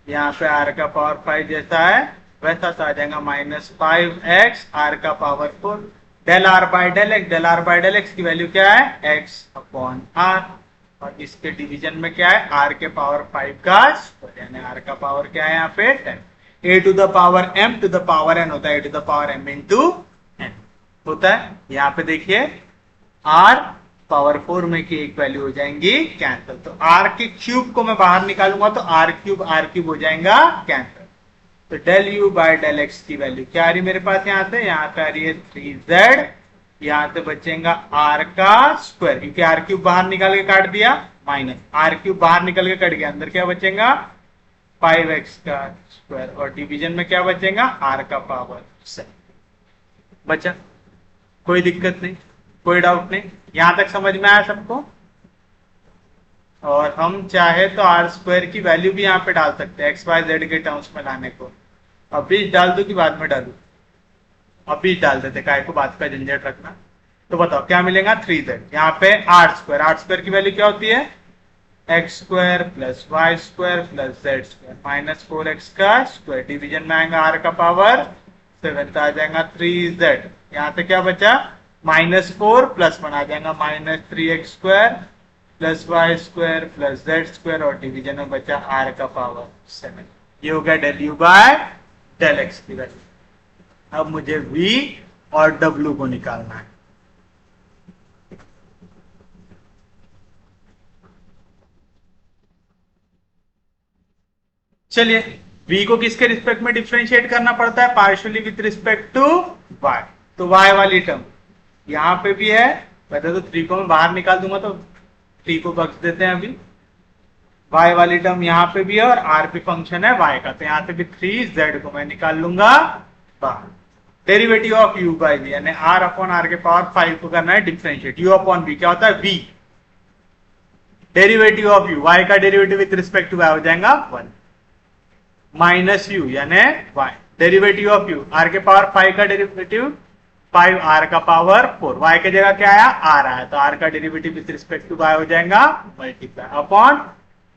यहाँ पे r का पावर 5 जैसा है वैसा, तो आ जाएगा माइनस 5x r का power 4, del r by del x, del r by del x की वैल्यू क्या है x अपॉन r, और इसके डिवीजन में क्या है r के पावर 5 का स्क्वायर, यानी r का पावर क्या है यहाँ पे 10, a to the power m to the power n होता है, a to the power m into n होता है। यहाँ पे देखिए r पावर 4 में की एक वैल्यू हो जाएंगी कैंसिल, तो r के क्यूब को मैं बाहर निकालूंगा तो r क्यूब हो जाएगा कैंसिल, तो del u by del x की वैल्यू क्या आ रही मेरे पास, यहाँ से यहाँ पे आ रही है 3z, यहाँ से बचेगा r का स्क्वायर, क्योंकि r क्यूब बाहर निकाल के काट दिया, माइनस r क्यूब बाहर निकल के कट गया, अंदर क्या बचेगा 5x का स्क्वायर, और डिवीजन में क्या बचेगा r का पावर 7 बचा। कोई दिक्कत नहीं, कोई डाउट नहीं, यहां तक समझ में आया सबको। और हम चाहे तो आर स्क्वायर की वैल्यू भी यहाँ पे डाल सकते हैं एक्स वाई जेड के टर्म्स में लाने को, अभी डाल दो कि बाद में डालू, अभी डाल देते, काय को बात का झंझट रखना। तो बताओ क्या मिलेगा 3z, यहाँ पे आर स्क्वायर की वैल्यू क्या होती है x square plus y square plus z square minus 4x का स्क्वायर, डिवीजन में आएगा आर का पावर 7, तो आ जाएगा 3z, यहाँ से क्या बचा -4 प्लस 1 आ जाएगा -3x square plus y square plus z square, और डिवीजन में बचा आर का पावर 7। ये हो गया del u by del x की वैल्यू। अब मुझे v और w को निकालना है। चलिए v को किसके रिस्पेक्ट में डिफरेंशिएट करना पड़ता है, partially with respect to y, तो y वाली टर्म यहां पे भी है, वैसे तो 3 को मैं बाहर निकाल दूंगा तो 3 को बख्श देते हैं अभी, y वाली टर्म यहाँ पे भी है और r भी फंक्शन है y का, तो यहाँ से भी 3z को मैं निकाल लूंगा बाहर। Derivative of u by v यानी r अपॉन r के पावर 5 को करना है डिफरेंशिएट, u अपॉन v क्या होता है v, derivative of u y का derivative with respect to y हो जाएगा 1 माइनस u यानी y, derivative of u r के पावर 5 का डेरिवेटिव 5 r का पावर 4, y के जगह क्या आया r आया, तो r का derivative with respect to y हो जाएगा मल्टीप्लाई अपॉन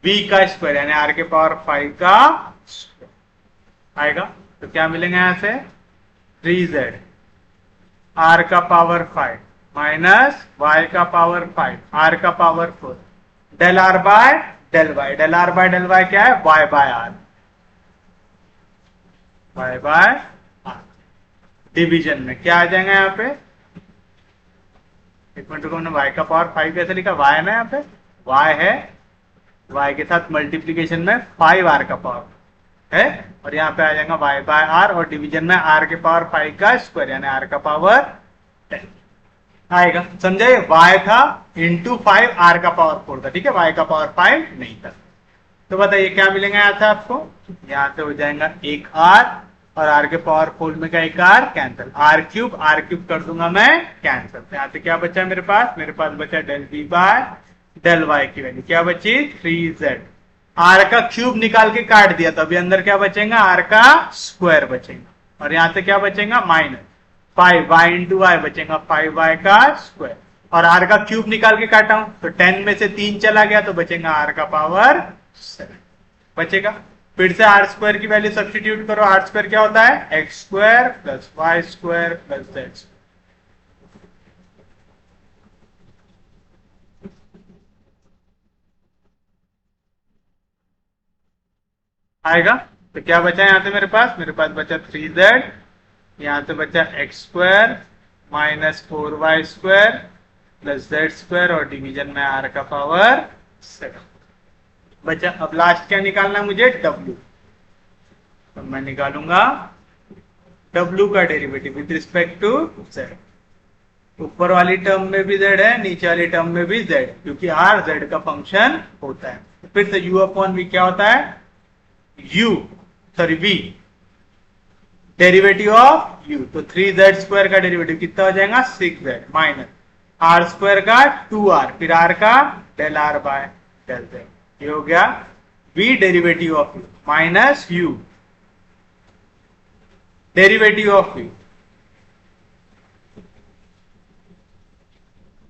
v का स्क्वायर यानी r के पावर 5 का स्क्वायर आएगा, तो क्या मिलेगा यहां से 3z r का पावर 5 माइनस y का पावर 5 r का power 4 del r by del y, del r by del y क्या है y by r, y by r, division में क्या आ जाएगा यहाँ पे, एक मिनट को, y का पावर 5 कैसे लिखा, y है ना यहाँ पे, y है, y के साथ मल्टीप्लीकेशन में 5r का पावर है, और यहाँ पे आ जाएगा y बाय r, और डिवीजन में r के पावर 5 का स्क्वायर यानी r का पावर 10। आएगा, समझे? y था इंटू 5 r का पावर 4 था, ठीक है, y का पावर 5 नहीं था। तो बताइए क्या मिलेगा यहाँ से आपको? यहाँ से हो जाएगा एक r और r के पावर 4 में का एक r कैंसिल, r क्यूब कर दूंगा मैं कैंसिल। तो यहाँ से क्या बचा मेरे पास? मेरे पास बचा del v by del y की वैल्यू क्या बची? 3z। r का क्यूब निकाल के काट दिया तो अभी अंदर क्या बचेगा? r का स्क्वायर बचेगा। और यहाँ से क्या बचेगा? माइनस 5y इंटू वाई बचेगा 5y का स्क्वायर। और r का क्यूब निकाल के काटा हूं तो 10 में से 3 चला गया तो बचेगा r का पावर 7 बचेगा। फिर से आर स्क्वायर की वैल्यू सब्स्टिट्यूट करो। आर स्क्वायर क्या होता है? X square plus y square plus z आएगा। तो क्या बचा यहां से मेरे पास? मेरे पास बचा 3z, यहां से बचा x square minus 4y square plus z square और डिवीजन में r का पावर 7 बचा। अब लास्ट क्या निकालना है मुझे? w। तो मैं निकालूंगा w का derivative with respect to z। ऊपर वाली टर्म में भी z है, नीचे वाली टर्म में भी z, क्योंकि r z का फंक्शन होता है। तो फिर से u अपॉन v क्या होता है? v derivative of u। तो 3z स्क्वायर का डेरिवेटिव कितना हो जाएगा? 6z माइनस r स्क्वायर का 2r फिर r का del r by del z। ये हो गया v derivative of u minus u derivative of v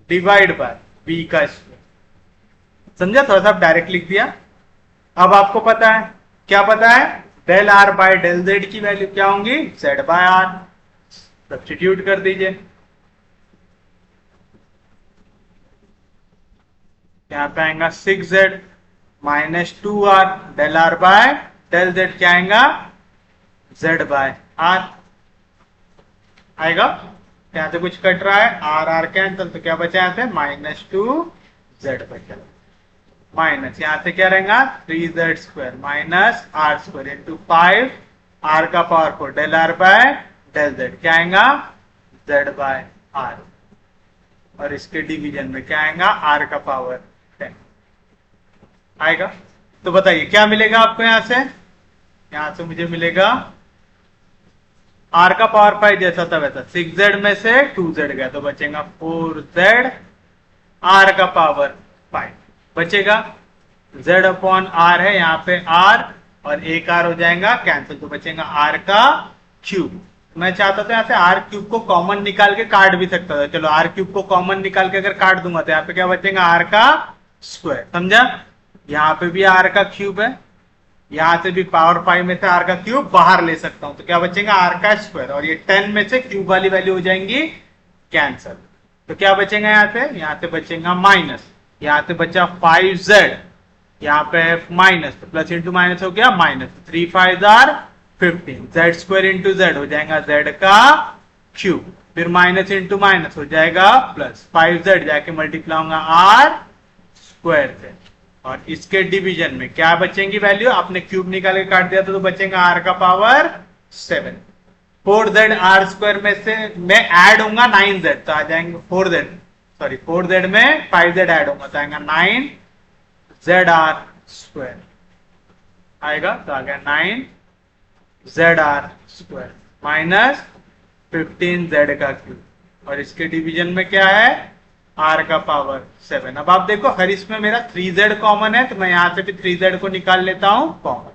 divide by v का स्क्वायर। समझा? थोड़ा सा डायरेक्ट लिख दिया। अब आपको पता है, क्या पता है? Del r by del z की वैल्यू क्या होंगी? Z bye are. सब्स्टिट्यूट कर दीजिए। यहां पे आएगा 6z minus 2r del r by del z क्या आएगा? z बाय आर आएगा। यहां से कुछ कट रहा है, आर आर कैंसिल, तो क्या बचा यहां से? माइनस 2z बचा माइनस यहां से क्या रहेगा? 3z square minus r square into 5 r का power 4 del r by del z क्या आएगा? z by r. और इसके डिवीजन में क्या आएगा? आर का पावर 10 आएगा। तो बताइए क्या मिलेगा आपको यहां से? यहां से मुझे मिलेगा आर का पावर 5 जैसा था वैसा, 6z में से 2z गया तो बचेगा 4z आर का पावर 5 बचेगा। z अपॉन आर है यहाँ पे r और एक r हो जाएगा कैंसिल तो बचेगा r का क्यूब। मैं चाहता था यहाँ से r क्यूब को कॉमन निकाल के काट भी सकता था। चलो r क्यूब को कॉमन निकाल के अगर काट दूंगा तो यहाँ पे क्या बचेगा? r का स्क्वायर। समझा? यहाँ पे भी r का क्यूब है, यहां से भी पावर 5 में से r का क्यूब बाहर ले सकता हूं तो क्या बचेगा? r का स्क्वायर। और ये 10 में से क्यूब वाली वैल्यू हो जाएंगी कैंसिल। तो क्या बचेगा यहां से? यहां से बचेगा माइनस, यहां से बचा 5z, यहाँ पे माइनस तो प्लस इंटू माइनस हो गया minus, 3 5 r 15, z square into z हो जाएगा जेड का क्यूब, फिर माइनस इंटू माइनस हो जाएगा प्लस, 5z जाके मल्टीप्लाई होगा आर स्क्वायर से। और इसके डिवीजन में क्या बचेंगी वैल्यू? आपने क्यूब निकाल के काट दिया तो बचेगा आर का पावर 7। 4z आर स्क्वायर में से मैं ऐड होगा 9z तो आ जाएंगे 4z में 5z ऐड होगा तो आएगा 9z आर स्क्वायर आएगा। तो आ गया 9z are square minus 15z का क्यूब। और इसके डिवीजन में क्या है? r का पावर 7। अब आप देखो हर इसमें मेरा 3z कॉमन है तो मैं यहां से भी 3z को निकाल लेता हूं कॉमन।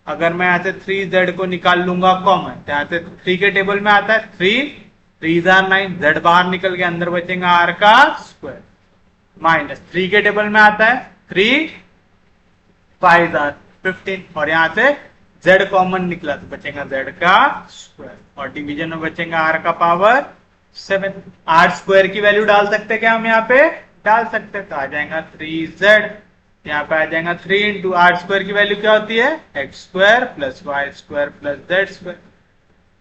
अगर मैं यहां से 3z को निकाल लूंगा कॉमन तो यहां से 3 के टेबल में आता है 3 9, z बाहर निकल के अंदर बचेगा r का स्क्वायर माइनस 3 के टेबल में आता है 3 5 15 और यहां से z कॉमन निकला तो बचेगा z का स्क्वायर और डिवीजन में बचेगा r का पावर 7। आर स्क्वायर की वैल्यू डाल सकते क्या हम? यहाँ पे डाल सकते तो आ जाएगा 3z, यहाँ पे आ जाएगा 3 इंटू आर स्क्वायर की वैल्यू क्या होती है? X square plus y square plus z square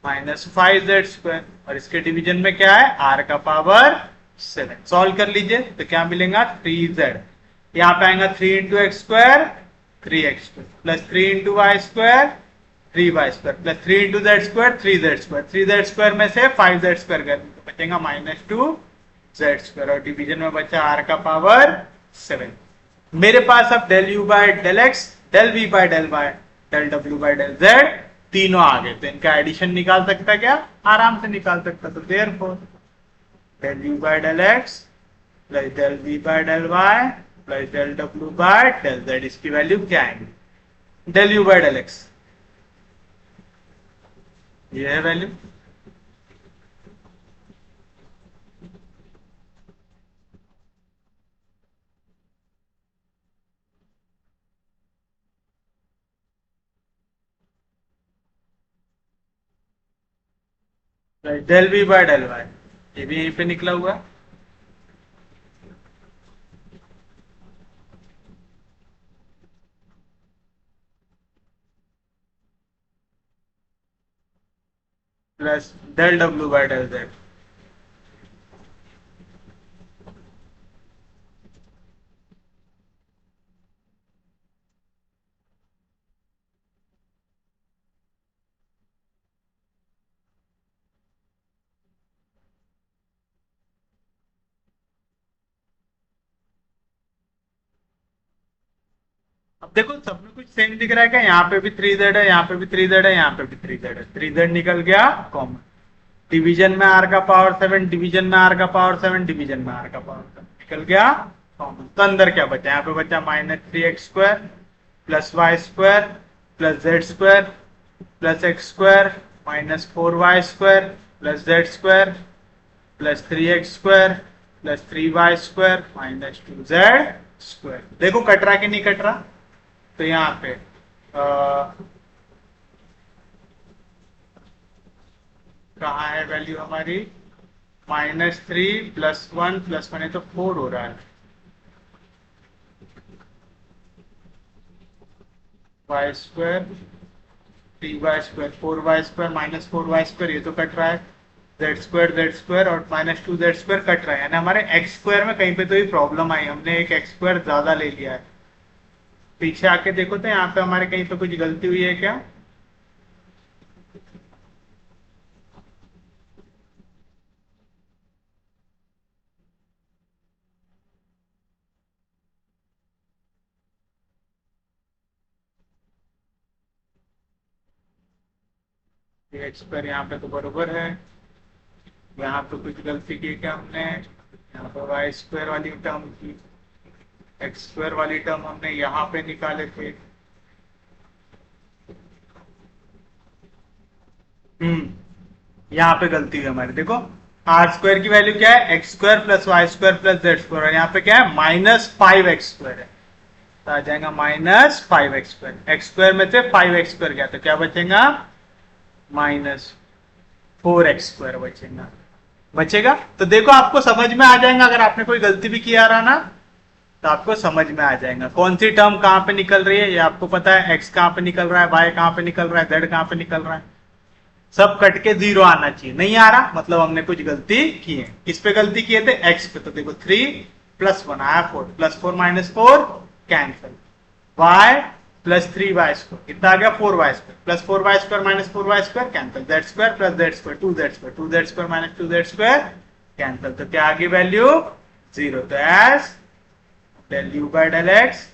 minus 5z square. और इसके डिवीजन में क्या है? आर का पावर 7। सॉल्व कर लीजिए तो क्या मिलेगा? 3z, यहाँ पे आएगा 3 into x square 3x square plus 3 into y square 3y square plus 3 into z square 3z square, 3z square में से 5z स्क्वायर कर तो बचेगा -2 जेड स्क्वायर, और डिवीजन में बचा आर का पावर 7। मेरे पास अब del u by del x, del v by del y, del डब्ल्यू बाय डेल जेड तीनों आ गए, तो इनका एडिशन निकाल सकता क्या? आराम से निकाल सकता। तो therefore del u by del x plus del v by del y plus del डब्ल्यू बाय डेल जेड, इसकी वैल्यू क्या आएंगे? Del u by del x, ये है value, del v by del y, ये भी यहीं पे निकला हुआ है, प्लस डेल डब्ल्यू बाय डेल जेड। अब देखो सब में कुछ सेम दिख रहा है क्या? यहाँ पे भी 3z है, यहाँ पे भी 3z है, यहाँ पे भी 3z है, 3z निकल गया कॉमन। डिवीजन में r का पावर 7, डिवीजन में r का पावर 7, डिवीजन में r का पावर 7 निकल गया कॉमन। तो अंदर क्या बचा? यहाँ पे बचा -3x² plus y square plus z square plus x square -4y² plus z square plus 3x² plus 3y² -2z square. देखो कट रहा कि नहीं कट रहा? तो यहाँ पे कहाँ है वैल्यू हमारी? -3 प्लस 1 प्लस 1 है तो 4 हो रहा है, y² 3y² 4y² -4y², ये तो कट रहा है, z² और -2z² कट रहा है, यानी हमारे x² में कहीं पे तो ये प्रॉब्लम आई, हमने एक x² ज्यादा ले लिया है। पीछे आके देखो तो यहाँ पे हमारे कहीं पे कुछ गलती हुई है क्या? x² यहाँ पे तो बरोबर है, यहाँ पे कुछ गलती की क्या हमने? यहाँ पे y² वाली टर्म की, x² वाली टर्म हमने यहाँ पे निकाले थे। यहाँ पे गलती है हमारी, देखो r² की वैल्यू क्या है? x² plus y² plus z², और यहाँ पे क्या है? -5x² है, तो आ जाएगा -5x²। x² में से 5x² गया तो क्या बचेगा? -4x² बचेगा। तो देखो आपको समझ में आ जाएगा, अगर आपने कोई गलती भी किया रहा ना तो आपको समझ में आ जाएगा कौन सी टर्म कहां पे निकल रही है, ये आपको पता है, x कहां पे निकल रहा है, y कहां पे निकल रहा है, z कहां पे निकल रहा है, सब कट के 0 आना चाहिए। नहीं आ रहा मतलब हमने कुछ गलती की है। किस पे गलती किए थे? x पे। तो देखो 3 प्लस 1 आया 4, plus 4 -4 cancel, y plus 3y² कितना आ गया? 4y² plus 4y² -4y² cancel, z² plus z² 2z² 2z² -2z² cancel, तो क्या आ गई वैल्यू? 0। तो as del u by del x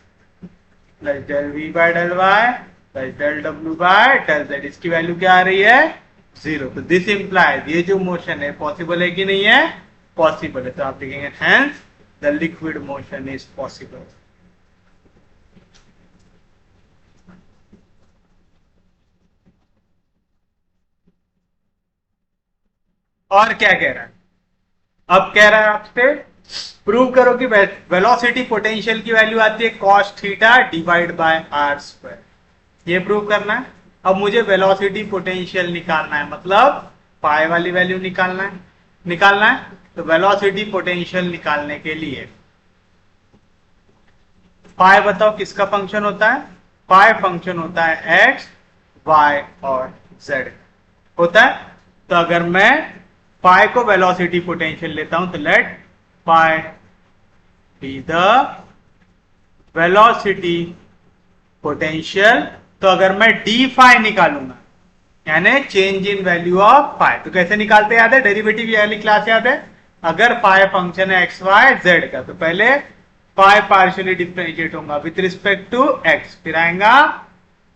plus del v by del y plus del डब्ल्यू by del z, इसकी value क्या आ रही है? 0। तो दिस इंप्लाइज ये जो मोशन है पॉसिबल है कि नहीं है? पॉसिबल है। तो आप लिखेंगे hence the liquid motion is possible. और क्या कह रहा है? अब कह रहा है आपसे प्रूव करो कि वेलोसिटी पोटेंशियल की वैल्यू आती है cos theta divide by r square, ये प्रूव करना है। अब मुझे वेलोसिटी पोटेंशियल निकालना है, मतलब पाई वाली वैल्यू निकालना है। तो वेलोसिटी पोटेंशियल निकालने के लिए पाई बताओ किसका फंक्शन होता है? पाई फंक्शन होता है x, y और z होता है। तो अगर मैं पाई को वेलोसिटी पोटेंशियल लेता हूं तो let pi be the velocity potential. तो अगर मैं डी फाई निकालूंगा यानी change in value of phi, तो कैसे निकालते? याद है? डेरिवेटिव वाली क्लास याद है? अगर फाई फंक्शन है एक्स वाई जेड का, तो पहले फाई पार्शियली डिफरेंशिएट होगा विथ रिस्पेक्ट टू एक्स, फिर आएगा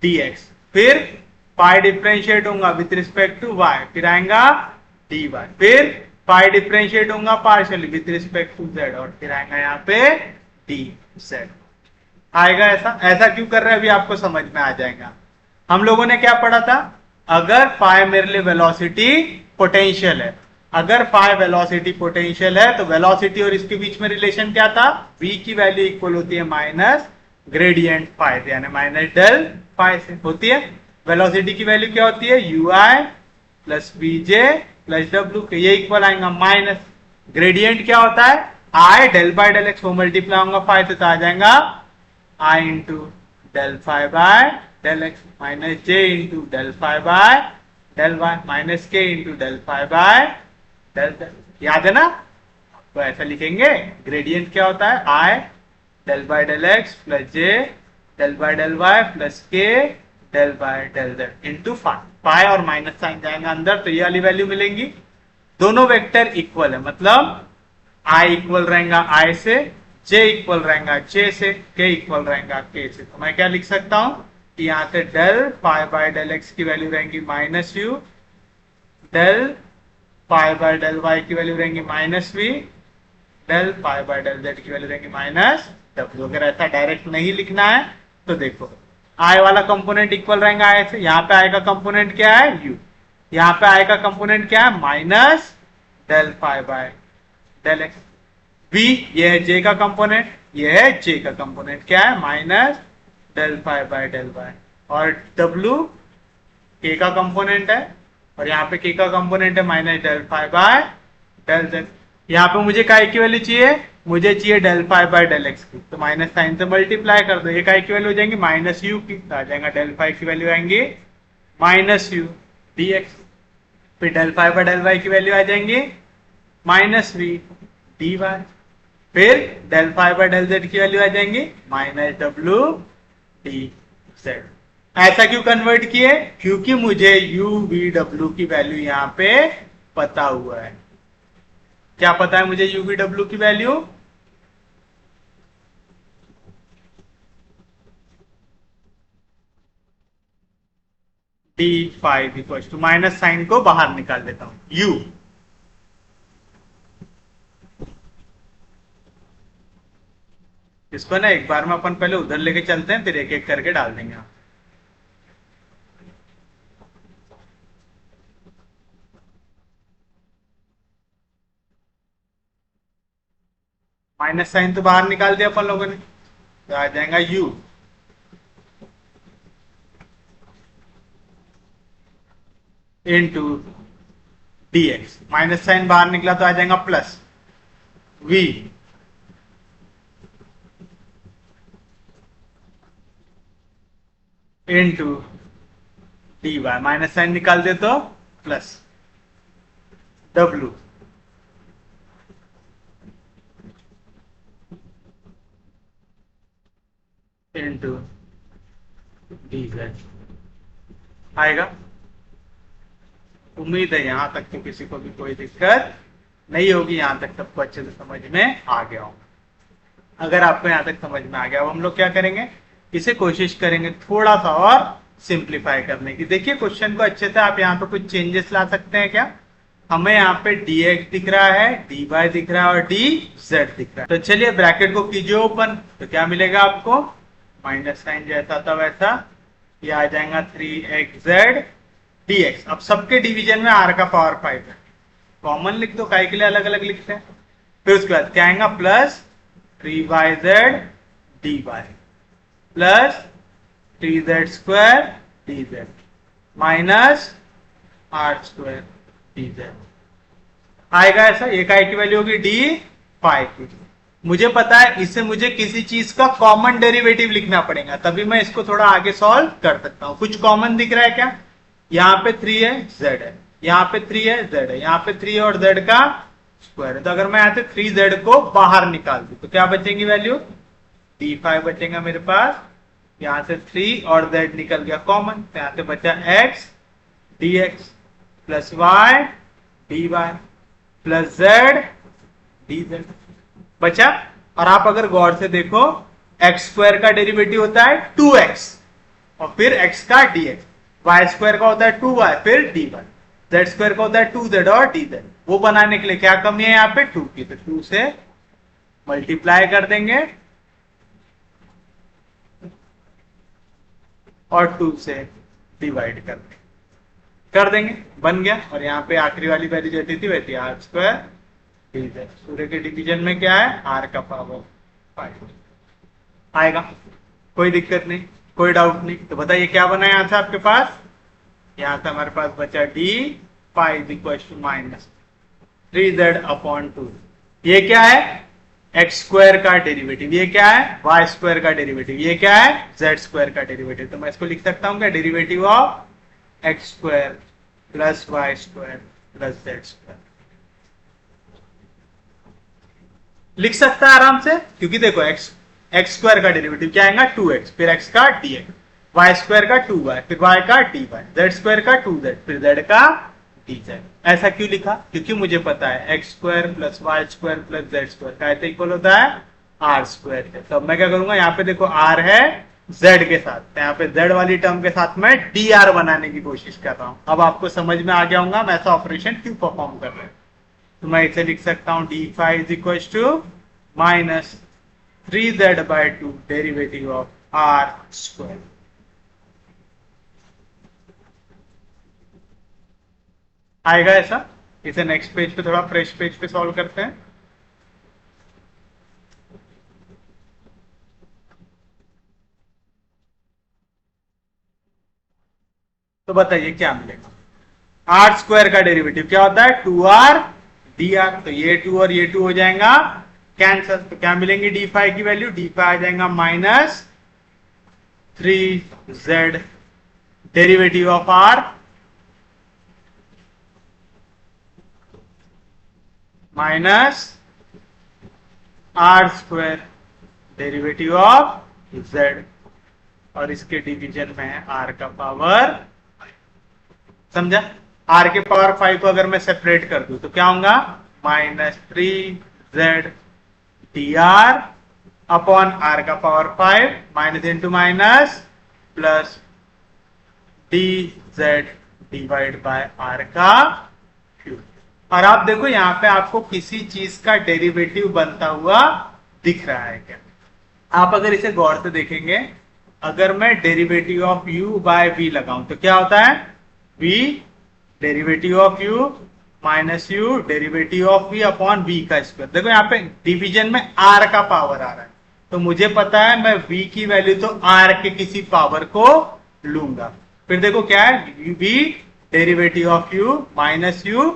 dx, फिर पाई डिफरेंशिएट होगा विथ रिस्पेक्ट टू y, फिर आएगा dy, फिर पाई डिफरेंशिएट होगा partially with respect to z, और फिर आएगा यहाँ पे dz आएगा। ऐसा ऐसा क्यों कर रहे हैं अभी आपको समझ में आ जाएगा। हम लोगों ने क्या पढ़ा था, अगर फाई मेरे लिए वेलोसिटी पोटेंशियल है, अगर फाई वेलोसिटी पोटेंशियल है तो वेलोसिटी और इसके बीच में रिलेशन क्या था, v की वैल्यू इक्वल होती है माइनस ग्रेडियंट फाई से, यानी माइनस डेल फाई से होती है। वेलोसिटी की वैल्यू क्या होती है, ui प्लस vj प्लस w, ये इक्वल आएगा माइनस ग्रेडियंट क्या होता है, i del by del x, वो मल्टीप्लाई होगा फाई से, तो आ जाएगा i into del phi by del x minus j into del phi by del y minus k into del phi by del z। याद है ना, तो ऐसा लिखेंगे ग्रेडियंट क्या होता है, i del by del x plus j del by del y plus k del by del z into phi. पाई और माइनस साइन जाएगा अंदर, तो ये वाली वैल्यू मिलेंगी। दोनों वेक्टर इक्वल है, मतलब i इक्वल रहेगा i से, j इक्वल रहेगा j से, k इक्वल रहेगा k से। तो मैं क्या लिख सकता हूं कि यहाँ से del pi by del x की वैल्यू रहेंगी minus u, del pi by del y की वैल्यू रहेंगी minus v, del pi by del z की वैल्यू रहेंगी माइनस w। अगर ऐसा डायरेक्ट नहीं लिखना है तो देखो i वाला कंपोनेंट इक्वल रहेगा i से, यहाँ पे i का कंपोनेंट क्या है u, यहाँ पे i का कंपोनेंट क्या है minus del pi by del x, v ये है j का कंपोनेंट, ये है j का कंपोनेंट क्या है minus del pi by del y, और w k का कंपोनेंट है, और यहाँ पे k का कंपोनेंट है minus del pi by del z। यहाँ पे मुझे काय की वैल्यू चाहिए, मुझे चाहिए del pi by del x की, तो माइनस साइन से मल्टीप्लाई कर दो, ये काय की वैल्यू हो जाएंगी माइनस यू की, तो आ जाएगा डेल पाई की वैल्यू आएंगी माइनस यू dx, फिर del pi by del y की वैल्यू आ जाएंगी माइनस वी dy, फिर del pi by del z की वैल्यू आ जाएंगी माइनस डब्ल्यू डी जेड। ऐसा क्यों कन्वर्ट किए, क्योंकि मुझे u v w की वैल्यू यहाँ पे पता हुआ है। क्या पता है मुझे u v w की value, d5 equal to, minus sign को बाहर निकाल देता हूं, u इसको ना एक बार में अपन पहले उधर लेके चलते हैं, फिर एक एक करके डाल देंगे। माइनस साइन तो बाहर निकाल दिया अपन लोगों ने, तो आ जाएगा u into dx, minus sign बाहर निकला तो आ जाएगा plus v into dy, minus sign निकाल दे तो प्लस w इंटू dz आएगा। उम्मीद है यहां तक तो किसी को भी कोई दिक्कत नहीं होगी, यहां तक सबको अच्छे से समझ में आ गया होगा। अगर आपको यहां तक समझ में आ गया, अब हम लोग क्या करेंगे, इसे कोशिश करेंगे थोड़ा सा और सिंप्लीफाई करने की। देखिए क्वेश्चन को अच्छे से आप यहाँ पे कुछ चेंजेस ला सकते हैं क्या, हमें यहाँ पे dx दिख रहा है, dy दिख रहा है और dz दिख रहा है। तो चलिए ब्रैकेट को कीजिए ओपन, तो क्या मिलेगा आपको, माइनस साइन जैसा था वैसा, ये आ जाएगा 3xz dx। अब सबके डिवीजन में r का पावर 5 है, कॉमन लिख दो, काय के लिए अलग अलग लिखते हैं। फिर उसके बाद क्या आएगा plus 3yz dy plus 3z square dz minus r square dz आएगा ऐसा। ये काय की वैल्यू होगी d5 की। मुझे पता है इससे मुझे किसी चीज का कॉमन डेरिवेटिव लिखना पड़ेगा, तभी मैं इसको थोड़ा आगे सॉल्व कर सकता हूं। कुछ कॉमन दिख रहा है क्या, यहाँ पे 3 है z है, यहाँ पे 3 है z है, यहाँ पे 3 और z का स्क्वायर है। तो अगर मैं यहाँ से 3z को बाहर निकाल दूं तो क्या बचेंगी वैल्यू, d5 बचेगा मेरे पास, यहाँ से 3 और z निकल गया कॉमन, तो यहाँ से बचा x dx plus y dy plus z D Z बचा। और आप अगर गौर से देखो एक्स स्क्वायर का डेरिवेटिव होता है 2x और फिर x का dx, वाई स्क्वायर का होता है 2y फिर dy, जेड स्क्वायर का होता है 2z और dz। वो बनाने के लिए क्या कमी है यहाँ पे 2 की, तो 2 से मल्टीप्लाई कर देंगे और 2 से डिवाइड कर देंगे, बन गया। और यहाँ पे आखिरी वाली वैल्यू जो थी वह थी आर स्क्वायर dz। सूर्य के डिवीजन में क्या है, आर का पावर 5 आएगा, कोई दिक्कत नहीं, कोई डाउट नहीं। तो बताइए क्या बना यहाँ से आपके पास, यहाँ से हमारे पास बचा d five is equal to minus 3z upon 2। ये क्या है, एक्स स्क्वायर का डेरिवेटिव, ये क्या है वाई स्क्वायर का डेरिवेटिव, ये क्या है जेड स्क्वायर का डेरिवेटिव। तो मैं इसको लिख सकता हूँ क्या, derivative of x square plus y square plus z square. लिख सकता है आराम से, क्योंकि देखो एक्स स्क्वायर का डेरिवेटिव क्या आएगा 2x, फिर x का dx, वाई स्क्वायर का 2y, फिर y का dy, जेड स्क्वायर का 2z, फिर z का dz। ऐसा क्यों लिखा, क्योंकि मुझे पता है x square plus y square plus z square का इक्वल होता है आर स्क्वायर। तो अब मैं क्या करूंगा, यहाँ पे देखो r है z के साथ, तो यहाँ पे z वाली टर्म के साथ मैं dr बनाने की कोशिश कर रहा हूं। अब आपको समझ में आ गया होगा मैं ऐसा ऑपरेशन क्यों परफॉर्म कर रहा हूं। तो मैं इसे लिख सकता हूं d five is equal to minus 3z by 2 derivative of r square. आएगा ऐसा। इसे नेक्स्ट पेज पे, थोड़ा फ्रेश पेज पे सॉल्व करते हैं। तो बताइए क्या मिलेगा, आर स्क्वायर का डेरिवेटिव क्या होता है 2r dr। तो ये 2 और ये 2 हो जाएगा कैंसल। तो क्या मिलेंगे डी फाइव की वैल्यू, डी फाइव आ जाएगा minus 3z derivative of r minus r square derivative of z, और इसके डिवीजन में है r का पावर, समझा। r के पावर 5 को अगर मैं सेपरेट कर दूं तो क्या होगा, minus 3z dr upon r का power 5 minus into minus plus dz divide by r का क्यूब। और आप देखो यहाँ पे आपको किसी चीज का डेरिवेटिव बनता हुआ दिख रहा है क्या। आप अगर इसे गौर से देखेंगे, अगर मैं derivative of u by v लगाऊं तो क्या होता है, v derivative of u minus u derivative of v upon v का स्क्वायर। देखो यहाँ पे डिवीजन में r का पावर आ रहा है, तो मुझे पता है मैं v की वैल्यू तो r के किसी पावर को लूंगा। फिर देखो क्या है, v derivative of u minus u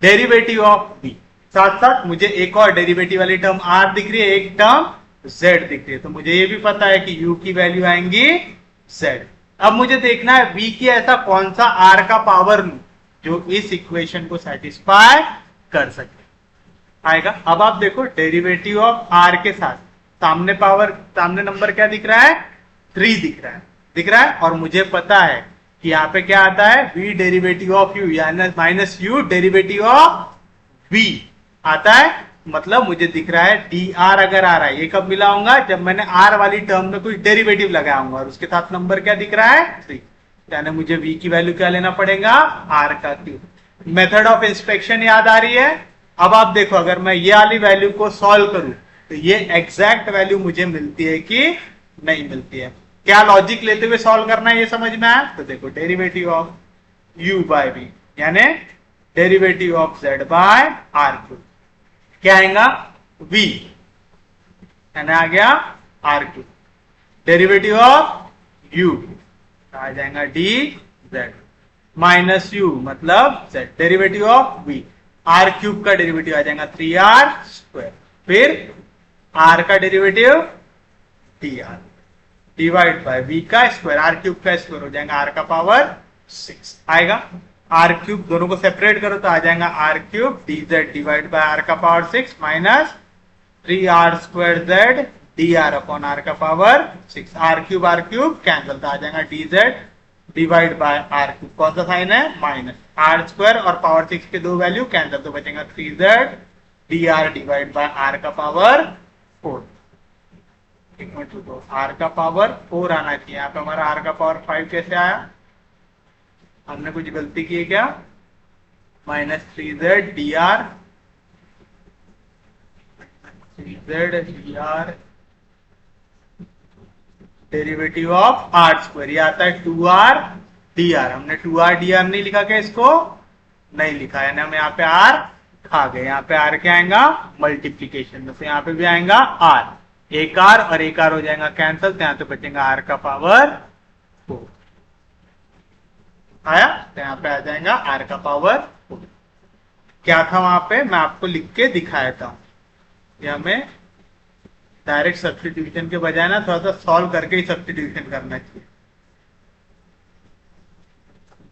derivative of v, साथ साथ मुझे एक और डेरिवेटिव वाली टर्म r दिख रही है, एक टर्म z दिख रही है। तो मुझे ये भी पता है कि u की वैल्यू आएंगी z। अब मुझे देखना है v की ऐसा कौन सा r का पावर लूं जो इस इक्वेशन को सेटिस्फाई कर सके, आएगा। अब आप देखो डेरिवेटिव ऑफ r के साथ सामने नंबर क्या दिख रहा है, 3 दिख रहा है, और मुझे पता है कि यहाँ पे क्या आता है, v डेरिवेटिव ऑफ u यानी minus u derivative of v आता है। मतलब मुझे दिख रहा है dr अगर आ रहा है, ये कब मिला होगा, जब मैंने r वाली टर्म में कुछ डेरिवेटिव लगाया होगा, और उसके साथ नंबर क्या दिख रहा है 3, यानी मुझे v की वैल्यू क्या लेना पड़ेगा, r का क्यूब। मेथड ऑफ इंस्पेक्शन याद आ रही है। अब आप देखो अगर मैं ये वाली वैल्यू को सॉल्व करूं तो ये एग्जैक्ट वैल्यू मुझे मिलती है कि नहीं मिलती है, क्या लॉजिक लेते हुए सॉल्व करना है ये समझ में आया। तो देखो derivative of u by v यानी derivative of z by r cube, क्या आएगा v यानी आ गया r cube, derivative of u आ जाएगा dz माइनस u मतलब z, derivative of v r cube का डेरिवेटिव आ जाएगा 3r स्क्वायर, फिर r का derivative dr divide by v का स्क्वायर, आर क्यूब का स्क्वायर हो जाएगा आर का पावर 6 आएगा। आर क्यूब दोनों को सेपरेट करो तो आ जाएगा r cube dz divide by r का power 6 minus 3r square z dr upon r का पावर 6। आर क्यूब कैंसिल, तो आ जाएगा dz divide by r cube, कौन सा साइन है माइनस, आर स्क्वायर और पावर 6 के दो वैल्यू कैंसिल, तो बचेगा 3z d r divide by r का पावर 4। एक मिनट रुको, आर का पावर 4 आना चाहिए, यहाँ पे हमारा आर का पावर 5 कैसे आया? हमने कुछ गलती की है क्या? -3z d r derivative of r square, ये आता है 2r dr। हमने 2r dr नहीं लिखा क्या? इसको नहीं लिखा, यानी हम यहाँ पे r खा गए। यहाँ पे r क्या आएगा? मल्टीप्लीकेशन, तो यहाँ पे भी आएगा r, एक r और एक r हो जाएगा कैंसिल, तो यहाँ पे बचेगा r का पावर 4 आया, तो यहाँ पे आ जाएगा r का पावर 4। क्या था वहां पे? मैं आपको लिख के दिखाया था, ये हमें डायरेक्ट सब्स्टिट्यूशन के बजाय ना थोड़ा सा सॉल्व करके ही सब्स्टिट्यूशन करना चाहिए।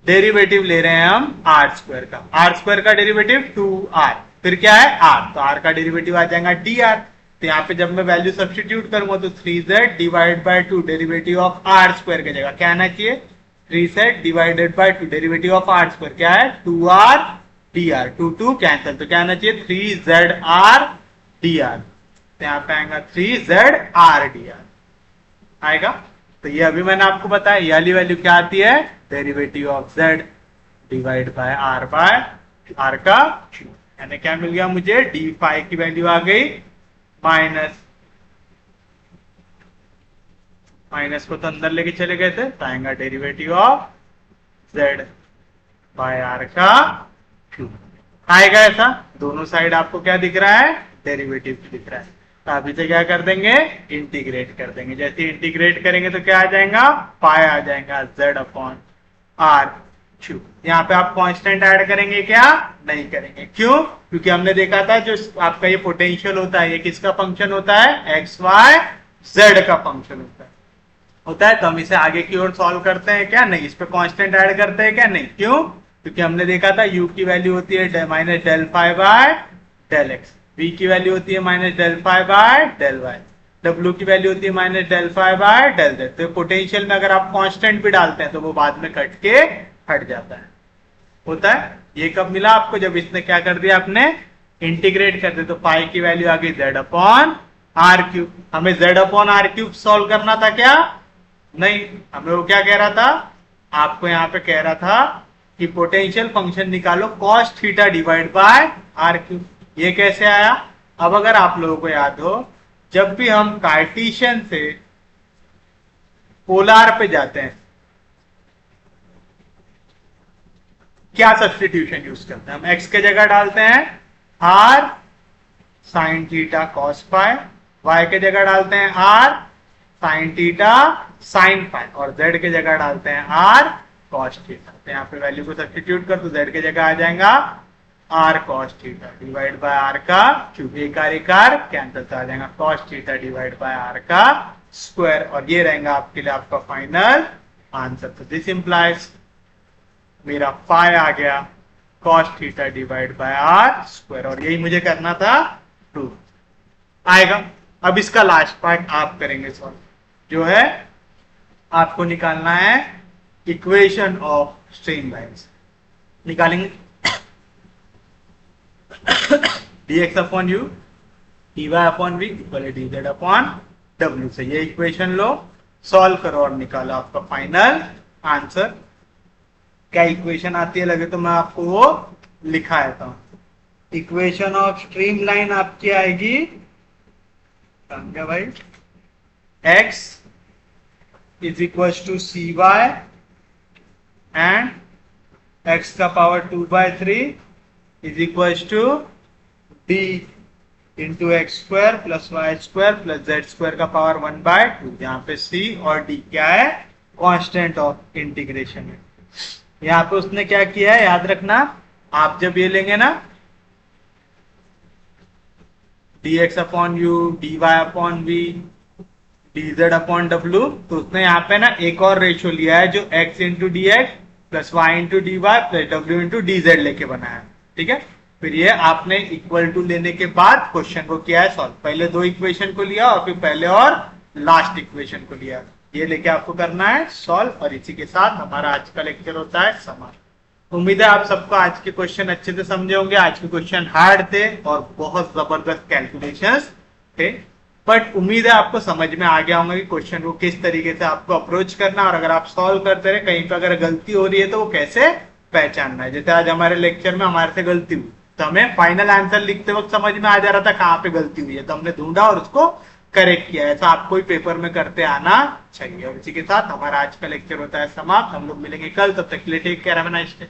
डेरिवेटिव ले रहे हैं हम आर स्क्वायर का, आर स्क्वायर का डेरिवेटिव 2r, फिर क्या है? r, तो r का डेरिवेटिव आ जाएगा dr। तो यहाँ पे जब मैं वैल्यू सब्स्टिट्यूट करूंगा तो 3z divide by 2 derivative of r square की जगह क्या आना चाहिए? 3z divided by 2 derivative of r square क्या है? 2r dr, 2 कैंसिल, तो क्या आना चाहिए? 3zr dr, तो यहाँ पे आएगा 3zr dr आएगा। तो ये अभी मैंने आपको बताया, ये वाली वैल्यू क्या आती है? Derivative of z divide by r का क्यूब, यानी क्या मिल गया मुझे? डी फाई की वैल्यू आ गई माइनस को तो अंदर लेके चले गए थे, तो आएगा derivative of z by r का क्यूब आएगा। ऐसा दोनों साइड आपको क्या दिख रहा है? डेरिवेटिव दिख रहा है। तो अभी से क्या कर देंगे? इंटीग्रेट कर देंगे। जैसे इंटीग्रेट करेंगे तो क्या आ जाएगा? पाई आ जाएगा z अपॉन आर क्यूब। यहाँ पे आप कांस्टेंट ऐड करेंगे क्या? नहीं करेंगे। क्यों? क्योंकि हमने देखा था जो आपका ये पोटेंशियल होता है, ये किसका फंक्शन होता है? एक्स वाई जेड का फंक्शन होता है। तो हम इसे आगे की ओर सॉल्व करते हैं क्या? नहीं। इस पे कांस्टेंट ऐड करते हैं क्या? नहीं। क्यों? क्योंकि हमने देखा था u की वैल्यू होती है minus del phi by del x, v की वैल्यू होती है minus del phi by del y, w की वैल्यू होती है minus del phi by del z. तो पोटेंशियल में अगर आप कांस्टेंट भी डालते हैं तो वो बाद में कट के हट जाता है, होता है। ये कब मिला आपको? जब इसने क्या कर दिया, आपने इंटीग्रेट कर दिया, तो पाई की वैल्यू आ गई z अपॉन आर क्यूब। हमें z upon r cube solve करना था क्या? नहीं, हमें वो क्या कह रहा था? आपको यहाँ पे कह रहा था कि पोटेंशियल फंक्शन निकालो cos theta divide by r cube. ये कैसे आया? अब अगर आप लोगों को याद हो, जब भी हम कार्टेशियन से पोलार पे जाते हैं क्या सब्स्टिट्यूशन यूज करते हैं? हम x के जगह डालते हैं r sine theta cos phi, y के जगह डालते हैं r sine theta sine phi, और z के जगह डालते हैं r कॉस थीटा। तो यहाँ पे वैल्यू को सब्स्टिट्यूट कर तो z के जगह आ जाएगा r cos theta divide by r का क्यूब, एक आर कैंसिल आ जाएगा cos theta divide by r का स्क्वायर, और ये रहेगा आपके लिए आपका फाइनल आंसर। तो दिस इंप्लाइज मेरा पाई आ गया cos theta divide by r square, और यही मुझे करना था प्रूव आएगा। अब इसका लास्ट पार्ट आप करेंगे सॉल्व, जो है आपको निकालना है इक्वेशन ऑफ स्ट्रीम लाइंस। निकालेंगे dx upon u dy upon v equal dz upon w से ये इक्वेशन लो, सॉल्व करो और निकालो आपका फाइनल आंसर। क्या इक्वेशन आती है लगे तो मैं आपको वो लिखा देता हूं। इक्वेशन ऑफ स्ट्रीम लाइन आपकी आएगी क्या भाई? x is equal to c y and x का power 2/3 is equal to d into x square plus y square plus z square का पावर 1/2। यहाँ पे c और d क्या है? कांस्टेंट ऑफ इंटीग्रेशन है। यहाँ पे उसने क्या किया है याद रखना, आप जब ये लेंगे ना dx upon u dy upon v dz upon w, तो उसने यहाँ पे ना एक और रेशियो लिया है जो x into d x plus y into d y plus डब्ल्यू इंटू डी जेड लेके बनाया, ठीक है। फिर ये आपने इक्वल टू लेने के बाद क्वेश्चन को किया है सॉल्व। पहले दो इक्वेशन को लिया और फिर पहले और लास्ट इक्वेशन को लिया, ये लेके आपको करना है सॉल्व। और इसी के साथ हमारा आज का लेक्चर होता है समाप्त। उम्मीद है आप सबको आज के क्वेश्चन अच्छे से समझे होंगे। आज के क्वेश्चन हार्ड थे और बहुत जबरदस्त कैलकुलेशंस थे, बट उम्मीद है आपको समझ में आ गया होगा कि क्वेश्चन को किस तरीके से आपको अप्रोच करना, और अगर आप सॉल्व करते रहे कहीं पर अगर गलती हो रही है तो वो कैसे पहचानना है। जैसे आज हमारे लेक्चर में हमारे से गलती हुई तो हमें फाइनल आंसर लिखते वक्त समझ में आ जा रहा था कहाँ पे गलती हुई है, तो हमने ढूंढा और उसको करेक्ट किया। ऐसा आपको ही पेपर में करते आना चाहिए। और इसी के साथ हमारा आज का लेक्चर होता है समाप्त। हम लोग मिलेंगे कल, तब तक के लिए take care, have a nice day.